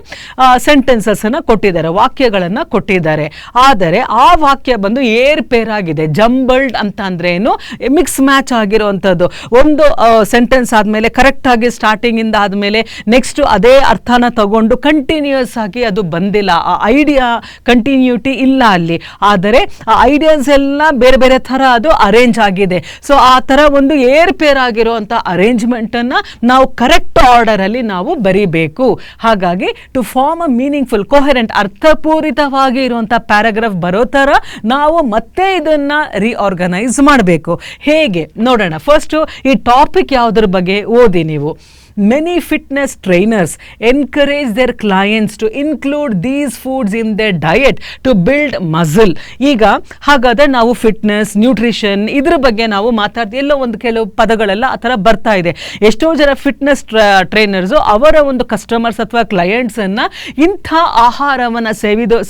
ಸೆಂಟೆನ್ಸಸ್ಸನ್ನು ಕೊಟ್ಟಿದ್ದಾರೆ, ವಾಕ್ಯಗಳನ್ನು ಕೊಟ್ಟಿದ್ದಾರೆ. ಆದರೆ ಆ ವಾಕ್ಯ ಬಂದು ಏರ್ಪೇರಾಗಿದೆ. ಜಂಬಲ್ಡ್ ಅಂತ ಅಂದ್ರೆ ಏನು, ಮಿಕ್ಸ್ ಮ್ಯಾಚ್ ಆಗಿರುವಂಥದ್ದು. ಒಂದು ಸೆಂಟೆನ್ಸ್ ಆದಮೇಲೆ ಕರೆಕ್ಟಾಗಿ ಸ್ಟಾರ್ಟಿಂಗಿಂದ ಆದಮೇಲೆ ನೆಕ್ಸ್ಟ್ ಅದೇ ಅರ್ಥನ ತಗೊಂಡು ಕಂಟಿನ್ಯೂಸ್ ಆಗಿ ಅದು ಬಂದಿಲ್ಲ, ಆ ಐಡಿಯಾ ಕಂಟಿನ್ಯೂಟಿ ಇಲ್ಲ ಅಲ್ಲಿ. ಆದರೆ ಆ ಐಡಿಯಾಸ್ ಎಲ್ಲ ಬೇರೆ ಬೇರೆ ಥರ ಅದು ಅರೇಂಜ್ ಆಗಿದೆ. ಸೊ ಆ ಥರ ಒಂದು ಏರ್ಪೇರ್ ಆಗಿರುವಂಥ ಅರೇಂಜ್ಮೆಂಟನ್ನು ನಾವು ಕರೆಕ್ಟ್ ಆರ್ಡರಲ್ಲಿ ನಾವು ಬರೀಬೇಕು. ಹಾಗಾಗಿ to form a meaningful, coherent, ಅರ್ಥಪೂರಿತವಾಗಿ ಇರುವಂಥ ಪ್ಯಾರಾಗ್ರಾಫ್ ಬರೋ ಥರ ನಾವು ಮತ್ತೆ ಇದನ್ನು ರಿಆರ್ಗನೈಸ್ ಮಾಡಬೇಕು. ಹೇಗೆ ನೋಡೋಣ. ಫಸ್ಟು ಈ ಟಾಪಿಕ್ ಯಾವುದ್ರ ಬಗ್ಗೆ ಓದಿ ನೀವು. Many fitness trainers encourage their clients to include these foods in their diet to build muscle. ಈಗ ಹಾಗಾದರೆ ನಾವು ಫಿಟ್ನೆಸ್, ನ್ಯೂಟ್ರಿಷನ್ ಇದ್ರ ಬಗ್ಗೆ ನಾವು ಮಾತಾಡ್ತೀವಿ. ಎಲ್ಲೋ ಒಂದು ಕೆಲವು ಪದಗಳೆಲ್ಲ ಆ ಥರ ಬರ್ತಾ ಇದೆ. ಎಷ್ಟೋ ಜನ ಫಿಟ್ನೆಸ್ ಟ್ರೈನರ್ಸು ಅವರ ಒಂದು ಕಸ್ಟಮರ್ಸ್ ಅಥವಾ ಕ್ಲಯಂಟ್ಸನ್ನು ಇಂಥ ಆಹಾರವನ್ನು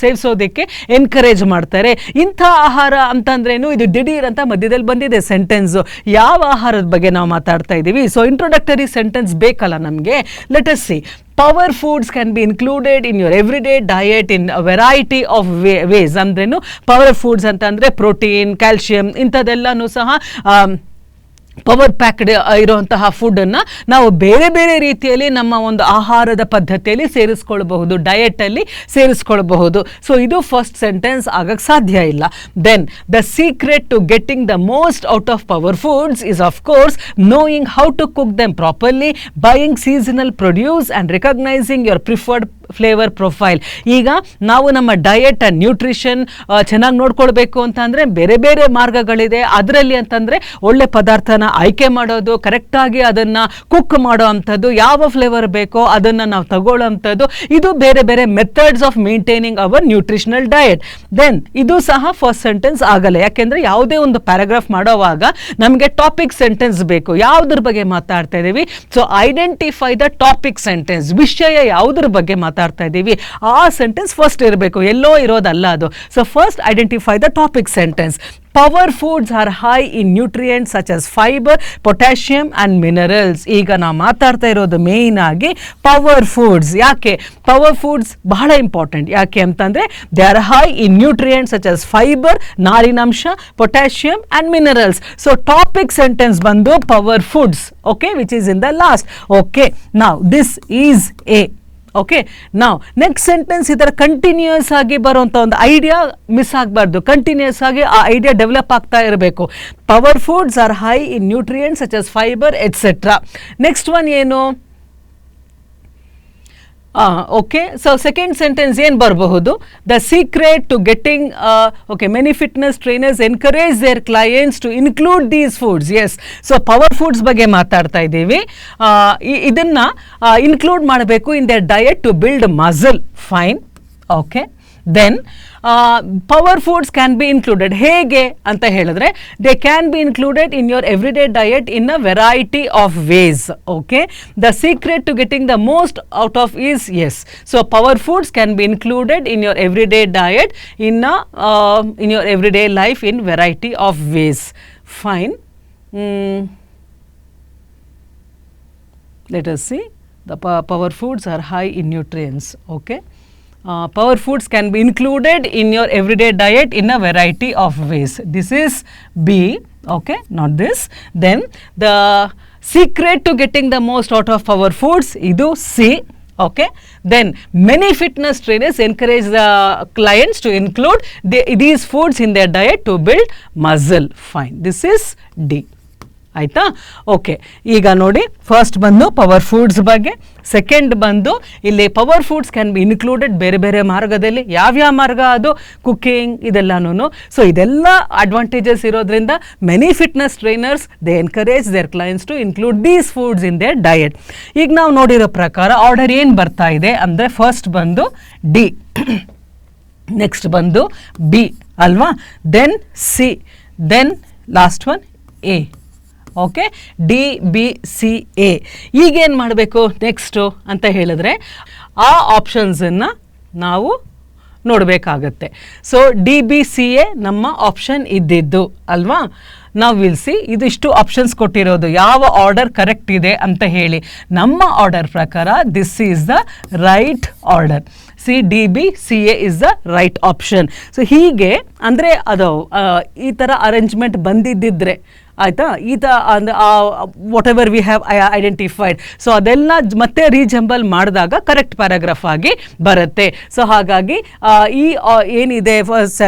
ಸೇವಿಸೋದಕ್ಕೆ ಎನ್ಕರೇಜ್ ಮಾಡ್ತಾರೆ. ಇಂಥ ಆಹಾರ ಅಂತಂದ್ರೇನು, ಇದು ದಿಢೀರ್ ಅಂತ ಮಧ್ಯದಲ್ಲಿ ಬಂದಿದೆ ಸೆಂಟೆನ್ಸು. ಯಾವ ಆಹಾರದ ಬಗ್ಗೆ ನಾವು ಮಾತಾಡ್ತಾ ಇದ್ದೀವಿ? ಸೊ ಇಂಟ್ರೊಡಕ್ಟರಿ ಸೆಂಟೆನ್ಸ್ ಬೇಕಲ್ಲ ನಮಗೆ. Let us see. Power foods can be included in your everyday diet in a variety of ways. ಅಂದ್ರೇನು ಪವರ್ ಫುಡ್ಸ್ ಅಂತಂದರೆ ಪ್ರೋಟೀನ್, ಕ್ಯಾಲ್ಶಿಯಂ ಇಂಥದ್ದೆಲ್ಲನೂ ಸಹ ಪವರ್ ಪ್ಯಾಕ್ಡ್ ಇರುವಂತಹ ಫುಡ್ಡನ್ನು ನಾವು ಬೇರೆ ಬೇರೆ ರೀತಿಯಲ್ಲಿ ನಮ್ಮ ಒಂದು ಆಹಾರದ ಪದ್ಧತಿಯಲ್ಲಿ ಸೇರಿಸ್ಕೊಳ್ಬಹುದು, ಡಯೆಟಲ್ಲಿ ಸೇರಿಸ್ಕೊಳ್ಬಹುದು. ಸೊ ಇದು ಫಸ್ಟ್ ಸೆಂಟೆನ್ಸ್ ಆಗಕ್ಕೆ ಸಾಧ್ಯ ಇಲ್ಲ. Then the secret to getting the most out of power foods is of course knowing how to cook them properly, buying seasonal produce and recognising your preferred flavour profile. ಈಗ ನಾವು ನಮ್ಮ diet and nutrition ಚೆನ್ನಾಗಿ ನೋಡ್ಕೊಳ್ಬೇಕು ಅಂತಂದರೆ ಬೇರೆ ಬೇರೆ ಮಾರ್ಗಗಳಿದೆ. ಅದರಲ್ಲಿ ಅಂತಂದರೆ ಒಳ್ಳೆ ಪದಾರ್ಥನ ಆಯ್ಕೆ ಮಾಡೋದು, ಕರೆಕ್ಟಾಗಿ ಅದನ್ನು ಕುಕ್ ಮಾಡೋ ಅಂಥದ್ದು, ಯಾವ ಫ್ಲೇವರ್ ಬೇಕೋ ಅದನ್ನು ನಾವು ತಗೊಳ್ಳೋ ಅಂಥದ್ದು, ಇದು ಬೇರೆ ಬೇರೆ methods of maintaining our nutritional diet. Then ಇದು ಸಹ ಫಸ್ಟ್ ಸೆಂಟೆನ್ಸ್ ಆಗಲ್ಲ. ಯಾಕೆಂದರೆ ಯಾವುದೇ ಒಂದು ಪ್ಯಾರಾಗ್ರಾಫ್ ಮಾಡೋವಾಗ ನಮಗೆ ಟಾಪಿಕ್ ಸೆಂಟೆನ್ಸ್ ಬೇಕು. ಯಾವುದ್ರ ಬಗ್ಗೆ ಮಾತಾಡ್ತಾ ಇದ್ದೀವಿ? So identify the topic sentence. ವಿಷಯ ಯಾವುದ್ರ ಬಗ್ಗೆ ಮಾತಾಡ್ತಾ ಇದ್ದೀವಿ ಆ ಸೆಂಟೆನ್ಸ್ ಫಸ್ಟ್ ಇರಬೇಕು, ಎಲ್ಲೋ ಇರೋದಲ್ಲ ಅದು. So first identify the topic sentence. Power foods are high in nutrients such as fiber, potassium and minerals. ಈಗ ನಾವು ಮಾತಾಡ್ತಾ ಇರೋದು ಮೇಯ್ನ್ ಆಗಿ ಪವರ್ ಫುಡ್ಸ್. ಯಾಕೆ ಪವರ್ ಫುಡ್ಸ್ ಬಹಳ ಇಂಪಾರ್ಟೆಂಟ್? ಯಾಕೆ ಅಂತಂದರೆ they are high in nutrients such as fibre, ನಾರಿನಾಂಶ, potassium and minerals. So topic sentence ಬಂದು power foods, okay, which is in the last. Okay, now this is A. Okay, ನಾವು next sentence ಈ ಥರ continuous ಆಗಿ ಬರುವಂಥ ಒಂದು idea miss ಆಗಬಾರ್ದು. Continuous ಆಗಿ ಆ ಐಡಿಯಾ ಡೆವಲಪ್ ಆಗ್ತಾ ಇರಬೇಕು. Power foods are high in nutrients such as fibre etcetera. Next one ಏನು? ಓಕೆ, ಸೊ ಸೆಕೆಂಡ್ ಸೆಂಟೆನ್ಸ್ ಏನು ಬರಬಹುದು? The secret to getting okay many fitness trainers encourage their clients to include these foods. Yes, so power foods ಬಗ್ಗೆ ಮಾತಾಡ್ತಾ ಇದ್ದೀವಿ. ಇದನ್ನು include ಮಾಡಬೇಕು in their diet to build muscle. Fine. Okay, then power foods can be included. ಹೇಗೆ ಅಂತ ಹೇಳಿದ್ರೆ they can be included in your everyday diet in a variety of ways. Okay, the secret to getting the most out of is S. So power foods can be included in your everyday diet in your everyday life in variety of ways. Fine. Let us see. The power foods are high in nutrients. Okay, power foods can be included in your everyday diet in a variety of ways. This is B. Okay, not this. Then the secret to getting the most out of power foods, idu C. Okay, then many fitness trainers encourage the clients to include these foods in their diet to build muscle. Fine, this is D. ಆಯಿತಾ? Okay, ಈಗ ನೋಡಿ first ಬಂದು power foods ಬಗ್ಗೆ, second ಬಂದು ಇಲ್ಲಿ power foods can be included ಬೇರೆ ಬೇರೆ ಮಾರ್ಗದಲ್ಲಿ. ಯಾವ್ಯಾವ ಮಾರ್ಗ ಅದು? ಕುಕ್ಕಿಂಗ್, ಇದೆಲ್ಲನೂ. ಸೊ ಇದೆಲ್ಲ ಅಡ್ವಾಂಟೇಜಸ್ ಇರೋದ್ರಿಂದ many fitness trainers they encourage their clients to include these foods in their diet. ಈಗ ನಾವು ನೋಡಿರೋ ಪ್ರಕಾರ ಆರ್ಡರ್ ಏನು ಬರ್ತಾ ಇದೆ ಅಂದರೆ ಫಸ್ಟ್ ಬಂದು ಡಿ, ನೆಕ್ಸ್ಟ್ ಬಂದು ಬಿ ಅಲ್ವಾ, then C, then last one A. Okay, D B C A. ಈಗೇನು ಮಾಡಬೇಕು ನೆಕ್ಸ್ಟು ಅಂತ ಹೇಳಿದ್ರೆ ಆ ಆಪ್ಷನ್ಸನ್ನು ನಾವು ನೋಡಬೇಕಾಗತ್ತೆ. So D B C A ನಮ್ಮ ಆಪ್ಷನ್ ಇದ್ದಿದ್ದು ಅಲ್ವಾ. ನಾವು ವಿಲ್ ಸಿ ಇದಿಷ್ಟು ಆಪ್ಷನ್ಸ್ ಕೊಟ್ಟಿರೋದು ಯಾವ ಆರ್ಡರ್ ಕರೆಕ್ಟ್ ಇದೆ ಅಂತ ಹೇಳಿ. ನಮ್ಮ ಆರ್ಡರ್ ಪ್ರಕಾರ this is the right order. C D B C A is the right option. So ಹೀಗೆ ಅಂದರೆ ಅದು ಈ ಥರ ಅರೇಂಜ್ಮೆಂಟ್ ಬಂದಿದ್ದಿದ್ರೆ ಆಯಿತಾ, what ever we have identified, so ಅದೆಲ್ಲ ಮತ್ತೆ ರೀಜಂಬಲ್ ಮಾಡಿದಾಗ ಕರೆಕ್ಟ್ ಪ್ಯಾರಾಗ್ರಾಫ್ ಆಗಿ ಬರುತ್ತೆ. ಸೊ ಹಾಗಾಗಿ ಈ ಏನಿದೆ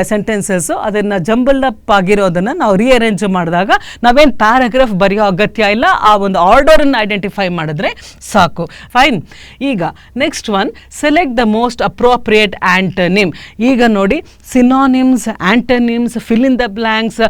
ಸೆಂಟೆನ್ಸಸ್ಸು ಅದನ್ನು ಜಂಬಲ್ ಅಪ್ ಆಗಿರೋದನ್ನು ನಾವು ರೀಅರೇಂಜ್ ಮಾಡಿದಾಗ ನಾವೇನು ಪ್ಯಾರಾಗ್ರಾಫ್ ಬರೆಯೋ ಅಗತ್ಯ ಇಲ್ಲ, ಆ ಒಂದು ಆರ್ಡರನ್ನು ಐಡೆಂಟಿಫೈ ಮಾಡಿದ್ರೆ ಸಾಕು. ಫೈನ್. ಈಗ next one, select the most appropriate antonym. ಈಗ ನೋಡಿ synonyms, antonyms, fill in the blanks,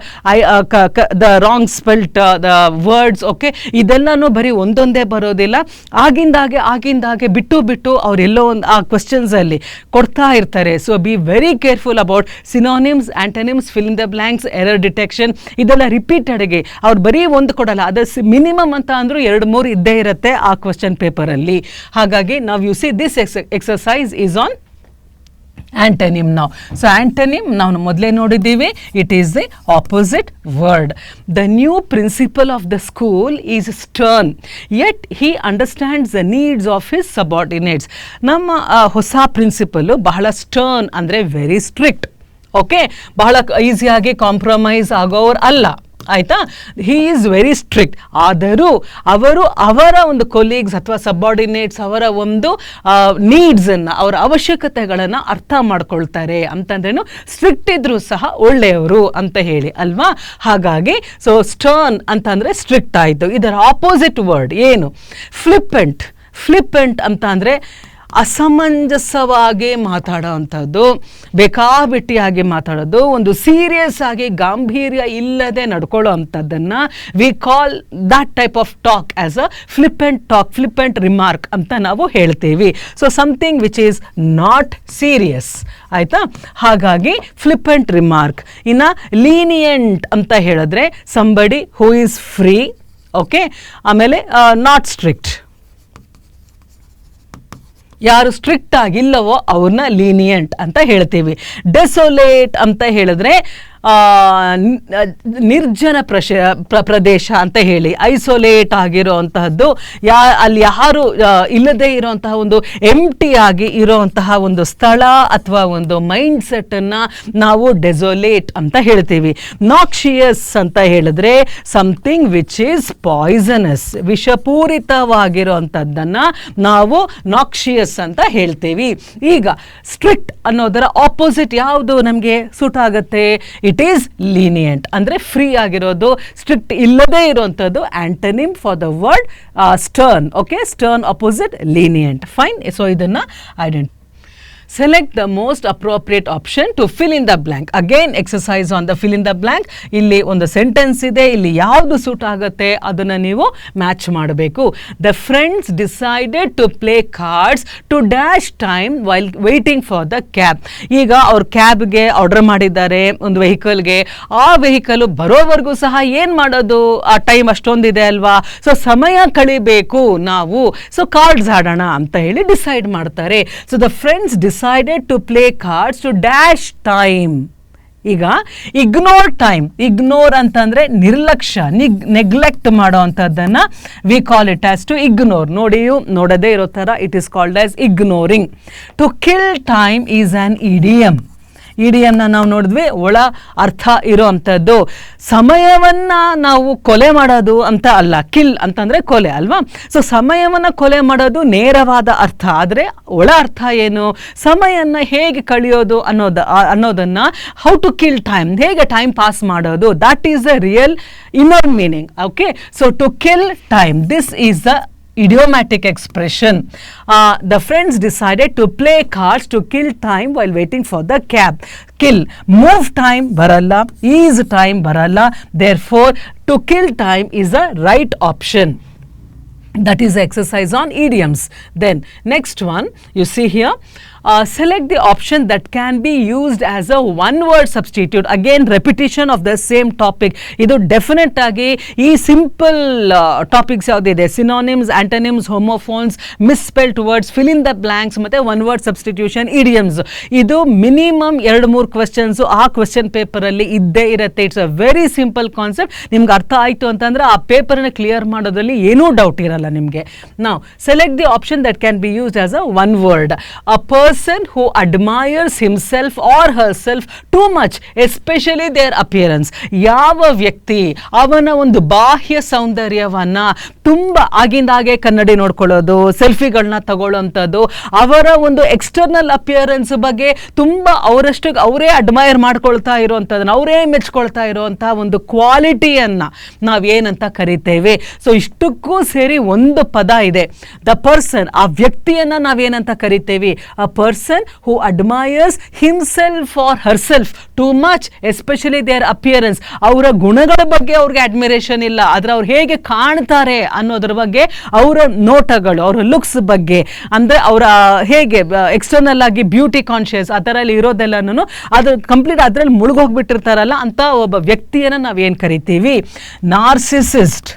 the wrong spelt the words. Okay, ಇದೆಲ್ಲನೂ ಬರೀ ಒಂದೊಂದೇ ಬರೋದಿಲ್ಲ, ಆಗಿಂದಾಗೆ ಬಿಟ್ಟು ಅವರೆಲ್ಲೋ ಒಂದು ಆ ಕ್ವಶನ್ಸಲ್ಲಿ ಕೊಡ್ತಾ ಇರ್ತಾರೆ. So be very careful about synonyms, antonyms, fill in the blanks, error detection. ಇದೆಲ್ಲ ರಿಪೀಟೆಡ್ಗೆ ಅವ್ರು ಬರೀ ಒಂದು ಕೊಡಲ್ಲ, ಅದು ಮಿನಿಮಮ್ ಅಂತ ಅಂದರೂ 2-3 ಇದ್ದೇ ಇರುತ್ತೆ ಆ ಕ್ವಶನ್ ಪೇಪರಲ್ಲಿ. ಹಾಗಾಗಿ ನಾವು you see this exercise is on antonym ನಾವು. ಸೊ ಆಂಟನಿಮ್ ನಾವು ಮೊದಲೇ ನೋಡಿದ್ದೀವಿ, it is the opposite word. The new principal of the school is stern yet he understands the needs of his subordinates. ನಮ್ಮ ಹೊಸ principle ಬಹಳ stern ಅಂದರೆ very strict. Okay, ಬಹಳ ಈಸಿಯಾಗಿ ಕಾಂಪ್ರಮೈಸ್ ಆಗೋರು ಅಲ್ಲ. ಆಯಿತಾ, ಹೀ ಈಸ್ ವೆರಿ ಸ್ಟ್ರಿಕ್ಟ್. ಆದರೂ ಅವರ ಒಂದು ಕೊಲೀಗ್ಸ್ ಅಥವಾ ಸಬಾರ್ಡಿನೇಟ್ಸ್ ಅವರ ಒಂದು ನೀಡ್ಸನ್ನು, ಅವರ ಅವಶ್ಯಕತೆಗಳನ್ನು ಅರ್ಥ ಮಾಡ್ಕೊಳ್ತಾರೆ. ಅಂತಂದ್ರೇನು, ಸ್ಟ್ರಿಕ್ಟ್ ಇದ್ರೂ ಸಹ ಒಳ್ಳೆಯವರು ಅಂತ ಹೇಳಿ ಅಲ್ವಾ. ಹಾಗಾಗಿ ಸೊ ಸ್ಟರ್ನ್ ಅಂತಂದರೆ ಸ್ಟ್ರಿಕ್ಟ್ ಆಯಿತು. ಇದರ ಆಪೋಸಿಟ್ ವರ್ಡ್ ಏನು? ಫ್ಲಿಪ್ಪೆಂಟ್. ಫ್ಲಿಪ್ಪೆಂಟ್ ಅಂತ ಅಂದರೆ ಅಸಮಂಜಸವಾಗಿ ಮಾತಾಡೋ ಅಂಥದ್ದು, ಬೇಕಾಬಿಟ್ಟಿಯಾಗಿ ಮಾತಾಡೋದು, ಒಂದು ಸೀರಿಯಸ್ ಆಗಿ ಗಾಂಭೀರ್ಯ ಇಲ್ಲದೆ ನಡ್ಕೊಳ್ಳೋ ಅಂಥದ್ದನ್ನು we call that type of talk as a flippant talk, flippant remark ಅಂತ ನಾವು ಹೇಳ್ತೀವಿ. So something which is not serious. ಆಯಿತಾ, ಹಾಗಾಗಿ ಫ್ಲಿಪ್ಪೆಂಟ್ ರಿಮಾರ್ಕ್. ಇನ್ನು ಲೀನಿಯಂಟ್ ಅಂತ ಹೇಳಿದ್ರೆ somebody who is free. Okay, ಆಮೇಲೆ ನಾಟ್ ಸ್ಟ್ರಿಕ್ಟ್. ಯಾರು ಸ್ಟ್ರಿಕ್ಟ್ ಆಗಿಲ್ಲವೋ ಅವ್ರನ್ನ ಲೀನಿಯಂಟ್ ಅಂತ ಹೇಳ್ತೀವಿ. ಡೆಸೊಲೇಟ್ ಅಂತ ಹೇಳಿದ್ರೆ ನಿರ್ಜನ ಪ್ರದೇಶ ಅಂತ ಹೇಳಿ, ಐಸೋಲೇಟ್ ಆಗಿರೋ ಅಂತಹದ್ದು, ಅಲ್ಲಿ ಯಾರು ಇಲ್ಲದೇ ಇರೋಂತಹ ಒಂದು ಎಂಟಿ ಆಗಿ ಇರೋಂತಹ ಒಂದು ಸ್ಥಳ ಅಥವಾ ಒಂದು ಮೈಂಡ್ ಸೆಟ್ಟನ್ನು ನಾವು ಡೆಸೊಲೇಟ್ ಅಂತ ಹೇಳ್ತೀವಿ. ನಾಕ್ಷಿಯಸ್ ಅಂತ ಹೇಳಿದ್ರೆ ಸಮಥಿಂಗ್ ವಿಚ್ ಈಸ್ ಪಾಯ್ಸನಸ್, ವಿಷಪೂರಿತವಾಗಿರೋಂಥದ್ದನ್ನು ನಾವು ನಾಕ್ಷಿಯಸ್ ಅಂತ ಹೇಳ್ತೀವಿ. ಈಗ ಸ್ಟ್ರಿಕ್ಟ್ ಅನ್ನೋದರ ಆಪೋಸಿಟ್ ಯಾವುದು ನಮಗೆ ಸೂಟ್ ಆಗುತ್ತೆ? ಇಟ್ ಈಸ್ ಲೀನಿಯಂಟ್, ಅಂದರೆ ಫ್ರೀ ಆಗಿರೋದು, ಸ್ಟ್ರಿಕ್ಟ್ ಇಲ್ಲದೇ ಇರುವಂಥದ್ದು. Antonym for the word stern. Okay, stern opposite lenient. Fine. So ಇದನ್ನು select the most appropriate option to fill in the blank. Again exercise on the fill in the blank. ಇಲ್ಲಿ ಒಂದು sentence ಇದೆ, ಇಲ್ಲಿ ಯಾವುದು suit ಆಗುತ್ತೆ ಅದನ್ನ ನೀವು match ಮಾಡಬೇಕು. The friends decided to play cards to dash time while waiting for the cab. ಈಗ ಅವ್ರ ಕ್ಯಾಬ್ಗೆ ಆರ್ಡರ್ ಮಾಡಿದ್ದಾರೆ ಒಂದು ವೆಹಿಕಲ್ಗೆ, ಆ ವೆಹಿಕಲ್ ಬರೋವರೆಗೂ ಸಹ ಏನ್ ಮಾಡೋದು, ಆ ಟೈಮ್ ಅಷ್ಟೊಂದಿದೆ ಅಲ್ವಾ, ಸೊ ಸಮಯ ಕಳಿಬೇಕು ನಾವು, ಸೊ ಕಾರ್ಡ್ಸ್ ಆಡೋಣ ಅಂತ ಹೇಳಿ ಡಿಸೈಡ್ ಮಾಡ್ತಾರೆ. So the friends decided to play cards to dash time. ಈಗ ಇಗ್ನೋರ್ ಟೈಮ್, ಇಗ್ನೋರ್ ಅಂತಂದ್ರೆ ನಿರ್ಲಕ್ಷ್ಯ, ನೆಗ್ಲೆಕ್ಟ್ ಮಾಡೋ ಅಂಥದ್ದನ್ನ we call it as to ignore. ನೋಡದೇ ಇರೋ ಥರ it is called as ignoring. To kill time is an idiom. ಇಡಿಯಮ್ನ ನಾವು ನೋಡಿದ್ವಿ, ಒಳ ಅರ್ಥ ಇರೋ ಅಂಥದ್ದು. ಸಮಯವನ್ನ ನಾವು ಕೊಲೆ ಮಾಡೋದು ಅಂತ ಅಲ್ಲ, ಕಿಲ್ ಅಂತಂದ್ರೆ ಕೊಲೆ ಅಲ್ವಾ. ಸೊ ಸಮಯವನ್ನ ಕೊಲೆ ಮಾಡೋದು ನೇರವಾದ ಅರ್ಥ, ಆದರೆ ಒಳ ಅರ್ಥ ಏನು, ಸಮಯನ ಹೇಗೆ ಕಳೆಯೋದು ಅನ್ನೋದನ್ನ ಹೌ ಟು ಕಿಲ್ ಟೈಮ್, ಹೇಗೆ ಟೈಮ್ ಪಾಸ್ ಮಾಡೋದು, that is the real inner meaning. Okay, so to kill time, this is the idiomatic expression. The friends decided to play cards to kill time while waiting for the cab. Kill, move time baralla, ease time baralla, therefore to kill time is the right option. That is the exercise on idioms. Then next one, you see here, select the option that can be used as a one word substitute. Again repetition of the same topic. Idu definite agi ee simple topics yaudide, synonyms, antonyms, homophones, misspelled words, fill in the blanks ಮತ್ತೆ one word substitution, idioms. ಇದು minimum 2-3 questions ಆ question paper ಅಲ್ಲಿ ಇದ್ದೇ ಇರುತ್ತೆ. It's a very simple concept. ನಿಮ್ಗೆ ಅರ್ಥ ಆಯ್ತು ಅಂತಂದ್ರೆ ಆ ಪೇಪರ್ನ ಕ್ಲಿಯರ್ ಮಾಡೋದ್ರಲ್ಲಿ ಏನೂ ಡೌಟ್ ಇರಲ್ಲ ನಿಮಗೆ. ನಾವು select the option that can be used as a one word. A person who admires himself or herself too much, especially their appearance. ಯಾವ ವ್ಯಕ್ತಿ ಅವನ ಒಂದು ಬಾಹ್ಯ ಸೌಂದರ್ಯವನ್ನ ತುಂಬ ಆಗಿಂದಾಗೆ ಕನ್ನಡಿ ನೋಡ್ಕೊಳ್ಳೋದು, ಸೆಲ್ಫಿಗಳನ್ನ ತಗೊಳ್ಳೋಂಥದ್ದು, ಅವರ ಒಂದು ಎಕ್ಸ್ಟರ್ನಲ್ ಅಪಿಯರೆನ್ಸ್ ಬಗ್ಗೆ ತುಂಬ ಅವರಷ್ಟು ಅವರೇ ಅಡ್ಮೈರ್ ಮಾಡ್ಕೊಳ್ತಾ ಇರೋವಂಥದ್ದನ್ನು, ಅವರೇ ಮೆಚ್ಕೊಳ್ತಾ ಇರೋವಂಥ ಒಂದು ಕ್ವಾಲಿಟಿಯನ್ನು ನಾವೇನಂತ ಕರಿತೇವೆ. ಸೊ ಇಷ್ಟಕ್ಕೂ ಸೇರಿ ಒಂದು ಪದ ಇದೆ, ದ ಪರ್ಸನ್, ಆ ವ್ಯಕ್ತಿಯನ್ನು ನಾವೇನಂತ ಕರಿತೇವೆ, a person who admires himself or herself too much, especially their appearance. ಅವರ ಗುಣಗಳ ಬಗ್ಗೆ ಅವ್ರಿಗೆ ಅಡ್ಮಿರೇಷನ್ ಇಲ್ಲ, ಆದರೆ ಅವ್ರು ಹೇಗೆ ಕಾಣ್ತಾರೆ ಅನ್ನೋದ್ರ ಬಗ್ಗೆ, ಅವರ ನೋಟಗಳು, ಅವರ ಲುಕ್ಸ್ ಬಗ್ಗೆ, ಅಂದರೆ ಅವರ ಹೇಗೆ ಎಕ್ಸ್ಟರ್ನಲ್ ಆಗಿ ಬ್ಯೂಟಿ ಕಾನ್ಷಿಯಸ್ ಆ ಥರ ಅಲ್ಲಿ ಇರೋದೆಲ್ಲನೂ ಅದು ಕಂಪ್ಲೀಟ್ ಅದರಲ್ಲಿ ಮುಳುಗೋಗ್ಬಿಟ್ಟಿರ್ತಾರಲ್ಲ ಅಂತ ಒಬ್ಬ ವ್ಯಕ್ತಿಯನ್ನು ನಾವೇನು ಕರಿತೀವಿ, ನಾರ್ಸಿಸಿಸ್ಟ್.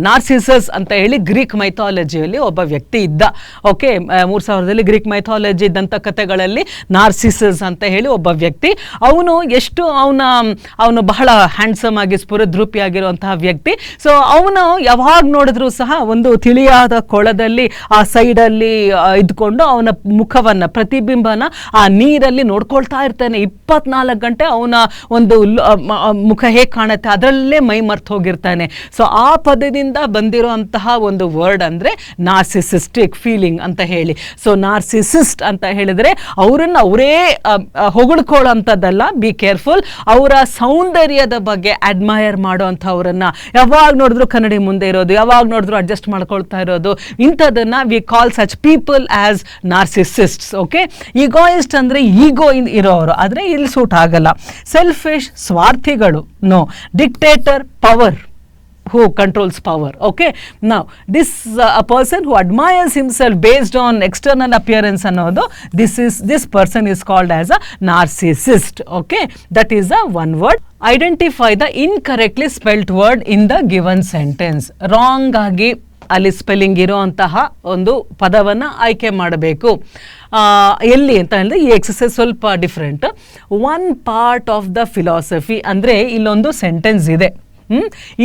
ನಾರ್ಸಿಸಸ್ ಅಂತ ಹೇಳಿ ಗ್ರೀಕ್ ಮೈಥಾಲಜಿಯಲ್ಲಿ ಒಬ್ಬ ವ್ಯಕ್ತಿ ಇದ್ದ. ಓಕೆ, 3000ರಲ್ಲಿ ಗ್ರೀಕ್ ಮೈಥಾಲಜಿ ದಂತಕಥೆಗಳಲ್ಲಿ ನಾರ್ಸಿಸಸ್ ಅಂತ ಹೇಳಿ ಒಬ್ಬ ವ್ಯಕ್ತಿ, ಅವನು ಎಷ್ಟು ಅವನು ಬಹಳ ಹ್ಯಾಂಡ್ಸಮ್ ಆಗಿ ಸ್ಫುರದ್ರೂಪಿಯಾಗಿರುವಂತಹ ವ್ಯಕ್ತಿ. ಸೊ ಅವನು ಯಾವಾಗ ನೋಡಿದ್ರೂ ಸಹ ಒಂದು ತಿಳಿಯಾದ ಕೊಳದಲ್ಲಿ ಆ ಸೈಡಲ್ಲಿ ಇದ್ಕೊಂಡು ಅವನ ಮುಖವನ್ನು, ಪ್ರತಿಬಿಂಬನ ಆ ನೀರಲ್ಲಿ ನೋಡ್ಕೊಳ್ತಾ ಇರ್ತಾನೆ. 24 ಗಂಟೆ ಅವನ ಒಂದು ಮುಖ ಹೇಗೆ ಕಾಣುತ್ತೆ ಅದರಲ್ಲೇ ಮೈ ಮರ್ತು ಹೋಗಿರ್ತಾನೆ. ಸೊ ಆ ಪದದಿಂದ ಬಂದಿರುವಂತಹ ಒಂದು ವರ್ಡ್ ಅಂದ್ರೆ ನಾರ್ಸಿಸಿಸ್ಟಿಕ್ ಫೀಲಿಂಗ್ ಅಂತ ಹೇಳಿ. ಸೊ ನಾರ್ಸಿಸಿಸ್ಟ್ ಅಂತ ಹೇಳಿದ್ರೆ ಅವರನ್ನು ಅವರೇ ಹೊಗಳ್ಕೊಳ್ಳೋಂಥದ್ದಲ್ಲ, ಬಿ ಕೇರ್ಫುಲ್. ಅವರ ಸೌಂದರ್ಯದ ಬಗ್ಗೆ ಅಡ್ಮೈರ್ ಮಾಡೋಂಥವ್ರನ್ನ, ಯಾವಾಗ ನೋಡಿದ್ರು ಕನ್ನಡಿ ಮುಂದೆ ಇರೋದು, ಯಾವಾಗ ನೋಡಿದ್ರು ಅಡ್ಜಸ್ಟ್ ಮಾಡ್ಕೊಳ್ತಾ ಇರೋದು, ಇಂಥದನ್ನ we call such people as narcissists. Okay, egoist ಅಂದ್ರೆ ಈಗೋ ಇರೋರು, ಆದರೆ ಇಲ್ಲಿ ಸೂಟ್ ಆಗಲ್ಲ. ಸೆಲ್ಫಿಶ್, ಸ್ವಾರ್ಥಿಗಳು, no. Dictator, power, who controls power. Okay, now this a person who admires himself based on external appearance ಅನ್ನೋದು, this person is called as a narcissist. Okay, that is the one word. Identify the incorrectly spelt word in the given sentence. wrong ಆಗಿ ಅಲ್ಲಿ spelling ಇರೋಂತಹ ಒಂದು ಪದವನ್ನು ಆಯ್ಕೆ ಮಾಡಬೇಕು. ಎಲ್ಲಿ ಅಂತ ಹೇಳಿದ್ರೆ ಈ ಎಕ್ಸಸೈಸ್ ಸ್ವಲ್ಪ different. One part of the philosophy ಅಂದರೆ ಇಲ್ಲೊಂದು ಸೆಂಟೆನ್ಸ್ ಇದೆ.